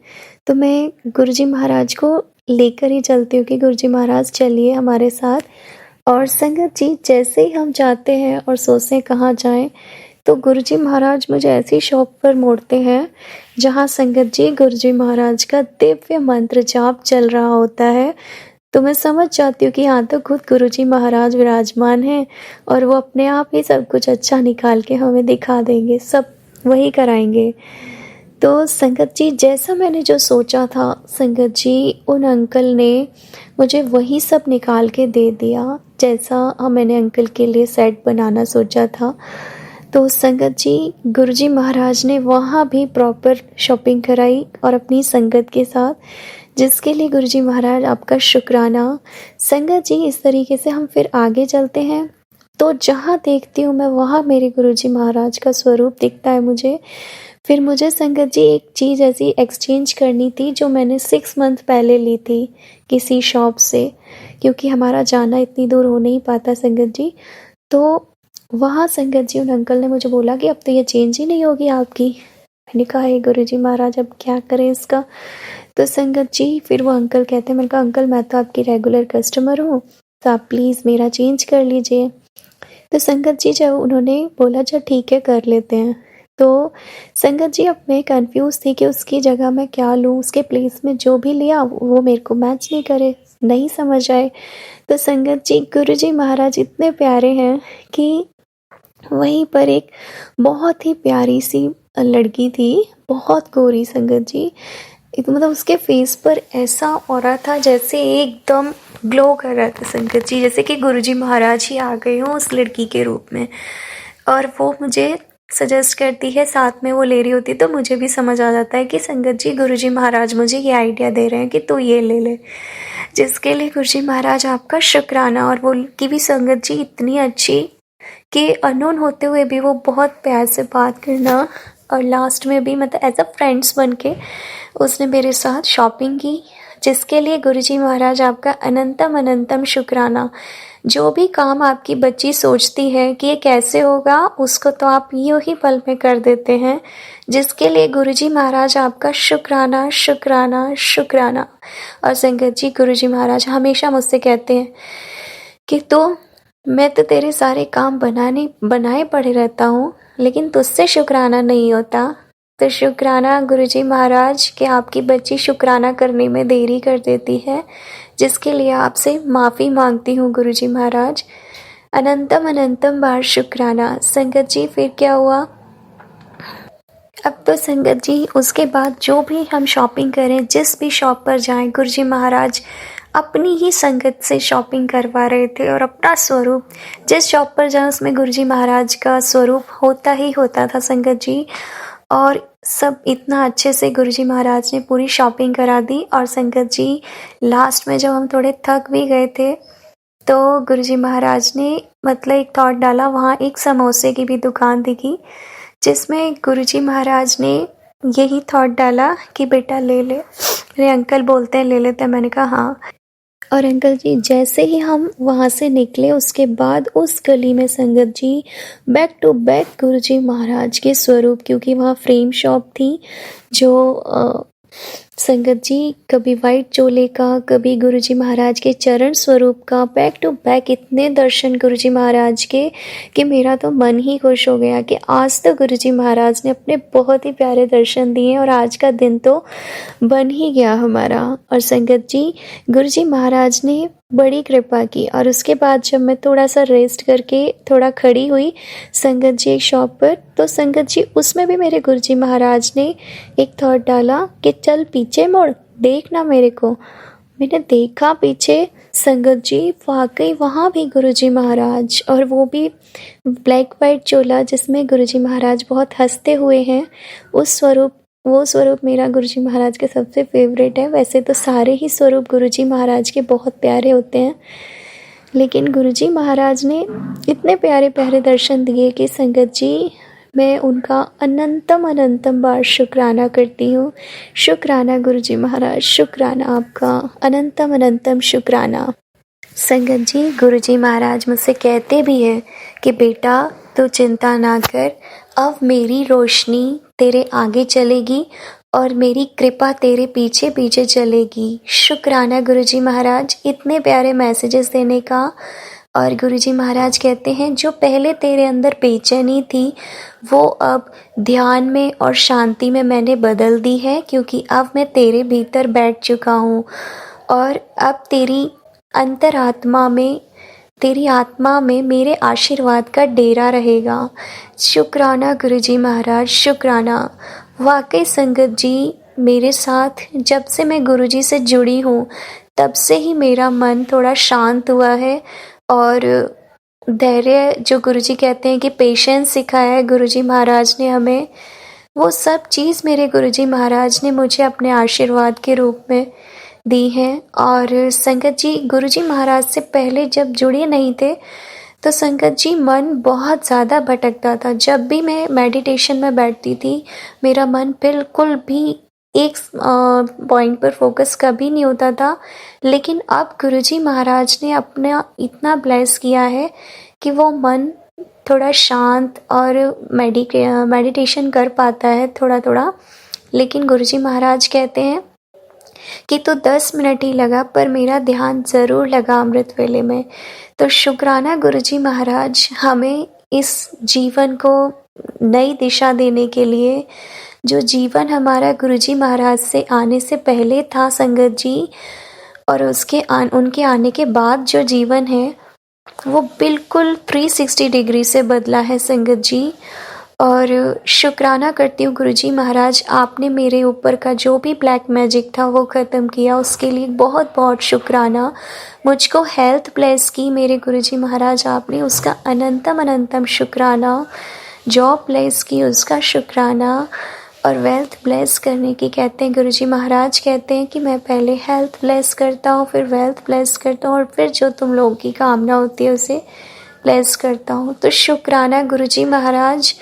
तो मैं गुरुजी महाराज को लेकर ही चलती हूँ कि गुरुजी महाराज चलिए हमारे साथ। और संगत जी जैसे ही हम जाते हैं और सोचते हैं कहाँ जाएं, तो गुरुजी महाराज मुझे ऐसी शॉप पर मोड़ते हैं जहाँ संगत जी गुरुजी महाराज का दिव्य मंत्र जाप चल रहा होता है। तो मैं समझ जाती हूँ कि यहाँ तो खुद गुरुजी महाराज विराजमान हैं और वो अपने आप ही सब कुछ अच्छा निकाल के हमें दिखा देंगे, सब वही कराएंगे। तो संगत जी जैसा मैंने जो सोचा था संगत जी उन अंकल ने मुझे वही सब निकाल के दे दिया, जैसा मैंने अंकल के लिए सेट बनाना सोचा था। तो संगत जी गुरुजी महाराज ने वहाँ भी प्रॉपर शॉपिंग कराई और अपनी संगत के साथ, जिसके लिए गुरुजी महाराज आपका शुक्राना। संगत जी इस तरीके से हम फिर आगे चलते हैं, तो जहाँ देखती हूँ मैं वहाँ मेरे गुरुजी महाराज का स्वरूप दिखता है मुझे। फिर मुझे संगत जी एक चीज़ ऐसी एक्सचेंज करनी थी जो मैंने 6 मंथ पहले ली थी किसी शॉप से, क्योंकि हमारा जाना इतनी दूर हो नहीं पाता संगत जी। तो वहाँ संगत जी उन अंकल ने मुझे बोला कि अब तो ये चेंज ही नहीं होगी आपकी। मैंने कहा हे गुरुजी महाराज अब क्या करें इसका। तो संगत जी फिर वो अंकल कहते हैं, मैंने कहा अंकल मैं तो आपकी रेगुलर कस्टमर हूँ, तो आप प्लीज़ मेरा चेंज कर लीजिए। तो संगत जी जब उन्होंने बोला चल ठीक है कर लेते हैं, तो संगत जी अब मैं कंफ्यूज थी कि उसकी जगह मैं क्या लूँ, उसके प्लेस में जो भी लिया वो मेरे को मैच नहीं करे, नहीं समझ आए। तो संगत जी गुरुजी महाराज इतने प्यारे हैं कि वहीं पर एक बहुत ही प्यारी सी लड़की थी, बहुत गोरी संगत जी, मतलब उसके फेस पर ऐसा ऑरा था जैसे एकदम ग्लो कर रहा था संगत जी, जैसे कि गुरुजी महाराज ही आ गए हों उस लड़की के रूप में। और वो मुझे सजेस्ट करती है, साथ में वो ले रही होती, तो मुझे भी समझ आ जाता है कि संगत जी गुरुजी महाराज मुझे ये आइडिया दे रहे हैं कि तू ये ले ले, जिसके लिए गुरुजी महाराज आपका शुक्राना। और वो की भी संगत जी इतनी अच्छी कि अननोन होते हुए भी वो बहुत प्यार से बात करना, और लास्ट में भी मतलब एज अ फ्रेंड्स बन के उसने मेरे साथ शॉपिंग की, जिसके लिए गुरुजी महाराज आपका अनंतम अनंतम शुक्राना। जो भी काम आपकी बच्ची सोचती है कि ये कैसे होगा, उसको तो आप यूँ ही पल में कर देते हैं, जिसके लिए गुरुजी महाराज आपका शुक्राना शुक्राना शुक्राना। और संगत जी गुरुजी महाराज हमेशा मुझसे कहते हैं कि मैं तो तेरे सारे काम बनाए पड़े रहता हूँ, लेकिन तुझसे शुक्राना नहीं होता। तो शुक्राना गुरुजी महाराज कि आपकी बच्ची शुक्राना करने में देरी कर देती है, जिसके लिए आपसे माफ़ी मांगती हूँ गुरुजी महाराज। अनंतम अनंतम बार शुक्राना। संगत जी फिर क्या हुआ, अब तो संगत जी उसके बाद जो भी हम शॉपिंग करें, जिस भी शॉप पर जाएं, गुरुजी महाराज अपनी ही संगत से शॉपिंग करवा रहे थे, और अपना स्वरूप जिस शॉप पर जाएं उसमें गुरुजी महाराज का स्वरूप होता ही होता था संगत जी। और सब इतना अच्छे से गुरुजी महाराज ने पूरी शॉपिंग करा दी। और संगत जी लास्ट में जब हम थोड़े थक भी गए थे, तो गुरुजी महाराज ने मतलब एक थॉट डाला, वहाँ एक समोसे की भी दुकान दिखी, जिसमें गुरुजी महाराज ने यही थॉट डाला कि बेटा ले ले। मेरे अंकल बोलते हैं ले लेते हैं, मैंने कहा हाँ। और अंकल जी जैसे ही हम वहाँ से निकले, उसके बाद उस गली में संगत जी बैक टू बैक गुरुजी महाराज के स्वरूप, क्योंकि वहाँ फ्रेम शॉप थी जो संगत जी, कभी वाइट चोले का, कभी गुरुजी महाराज के चरण स्वरूप का, बैक टू बैक इतने दर्शन गुरुजी महाराज के कि मेरा तो मन ही खुश हो गया कि आज तो गुरुजी महाराज ने अपने बहुत ही प्यारे दर्शन दिए और आज का दिन तो बन ही गया हमारा। और संगत जी, गुरुजी महाराज ने बड़ी कृपा की और उसके बाद जब मैं थोड़ा सा रेस्ट करके थोड़ा खड़ी हुई संगत जी एक शॉप पर, तो संगत जी उसमें भी मेरे गुरुजी महाराज ने एक थॉट डाला कि चल पीछे मुड़, देखना मेरे को। मैंने देखा पीछे, संगत जी वाकई वहाँ भी गुरुजी महाराज, और वो भी ब्लैक वाइट चोला जिसमें गुरुजी महाराज बहुत हंसते हुए हैं। वो स्वरूप मेरा गुरुजी महाराज के सबसे फेवरेट है। वैसे तो सारे ही स्वरूप गुरुजी महाराज के बहुत प्यारे होते हैं, लेकिन गुरुजी महाराज ने इतने प्यारे प्यारे दर्शन दिए कि संगत जी मैं उनका अनंतम बार शुक्राना करती हूँ। शुक्राना गुरुजी महाराज, शुक्राना आपका, अनंतम शुक्राना। संगत जी, गुरुजी महाराज मुझसे कहते भी हैं कि बेटा तू चिंता ना कर, अब मेरी रोशनी तेरे आगे चलेगी और मेरी कृपा तेरे पीछे पीछे चलेगी। शुक्राना गुरुजी महाराज इतने प्यारे मैसेजेस देने का। और गुरुजी महाराज कहते हैं जो पहले तेरे अंदर बेचैनी थी वो अब ध्यान में और शांति में मैंने बदल दी है, क्योंकि अब मैं तेरे भीतर बैठ चुका हूँ और अब तेरी अंतरात्मा में, तेरी आत्मा में मेरे आशीर्वाद का डेरा रहेगा। शुक्राना गुरुजी महाराज, शुक्राना। वाकई संगत जी, मेरे साथ जब से मैं गुरुजी से जुड़ी हूँ तब से ही मेरा मन थोड़ा शांत हुआ है और धैर्य, जो गुरुजी कहते हैं कि पेशेंस सिखाया है गुरुजी महाराज ने हमें, वो सब चीज़ मेरे गुरुजी महाराज ने मुझे अपने आशीर्वाद के रूप में दी हैं। और संगत जी, गुरुजी महाराज से पहले जब जुड़े नहीं थे तो संगत जी मन बहुत ज़्यादा भटकता था। जब भी मैं मेडिटेशन में बैठती थी मेरा मन बिल्कुल भी एक पॉइंट पर फोकस कभी नहीं होता था। लेकिन अब गुरुजी महाराज ने अपना इतना ब्लेस किया है कि वो मन थोड़ा शांत और मेडिटेशन कर पाता है थोड़ा थोड़ा। लेकिन गुरुजी महाराज कहते हैं कि तो 10 मिनट ही लगा पर मेरा ध्यान ज़रूर लगा अमृत वेले में। तो शुक्राना गुरुजी महाराज हमें इस जीवन को नई दिशा देने के लिए, जो जीवन हमारा गुरुजी महाराज से आने से पहले था संगत जी, और उनके आने के बाद जो जीवन है वो बिल्कुल 360 डिग्री से बदला है संगत जी। और शुक्राना करती हूँ गुरुजी महाराज, आपने मेरे ऊपर का जो भी ब्लैक मैजिक था वो ख़त्म किया, उसके लिए बहुत बहुत शुक्राना। मुझको हेल्थ ब्लेस की मेरे गुरुजी महाराज आपने, उसका अनंतम शुक्राना। जॉब ब्लेस की, उसका शुक्राना। और वेल्थ ब्लेस करने की कहते हैं गुरुजी महाराज, कहते हैं कि मैं पहले हेल्थ ब्लेस करता हूँ, फिर वेल्थ ब्लेस करता हूँ और फिर जो तुम लोगों की कामना होती है उसे ब्लेस करता हूँ। तो शुक्राना गुरुजी महाराज,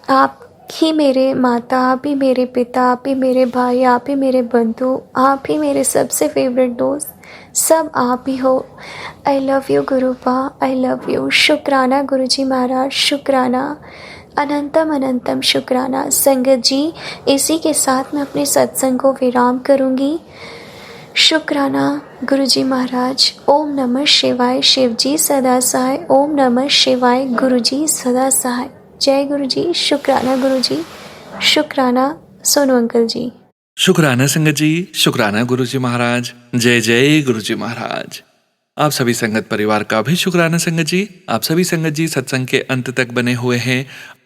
आप ही मेरे माता, आप ही मेरे पिता, आप ही मेरे भाई, आप ही मेरे बंधु, आप ही मेरे सबसे फेवरेट दोस्त, सब आप ही हो। I love you गुरुपा, I love you. शुक्राना गुरुजी महाराज, शुक्राना, अनंतम शुक्राना। संगत जी, इसी के साथ मैं अपने सत्संग को विराम करूँगी। शुक्राना गुरुजी महाराज। ओम नमः शिवाय, शिवजी सदा सहाय। ओम नमः शिवाय, गुरुजी सदा सहाय। जय गुरुजी। शुक्राना गुरुजी, शुक्राना सोनू अंकल जी। शुक्राना संगत जी, शुक्राना गुरुजी महाराज। जय जय गुरुजी महाराज। आप सभी संगत परिवार का भी शुक्राना संगत जी। आप सभी संगत जी सत्संग के अंत तक बने हुए हैं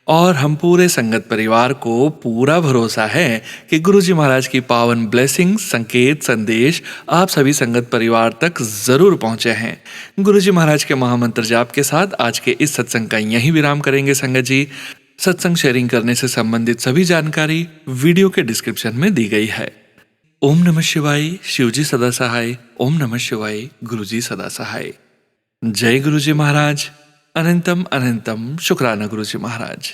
और हम पूरे संगत परिवार को पूरा भरोसा है कि गुरुजी महाराज की पावन ब्लेसिंग, संकेत, संदेश आप सभी संगत परिवार तक जरूर पहुंचे हैं। गुरुजी महाराज के महामंत्र जाप के साथ आज के इस सत्संग का यहीं विराम करेंगे संगत जी। सत्संग शेयरिंग करने से संबंधित सभी जानकारी वीडियो के डिस्क्रिप्शन में दी गई है। ओम नमः शिवाय, शिवजी सदा सहाय। ओम नमः शिवाय, गुरुजी सदा सहाय। जय गुरुजी महाराज। अनंतम शुक्राना गुरुजी महाराज।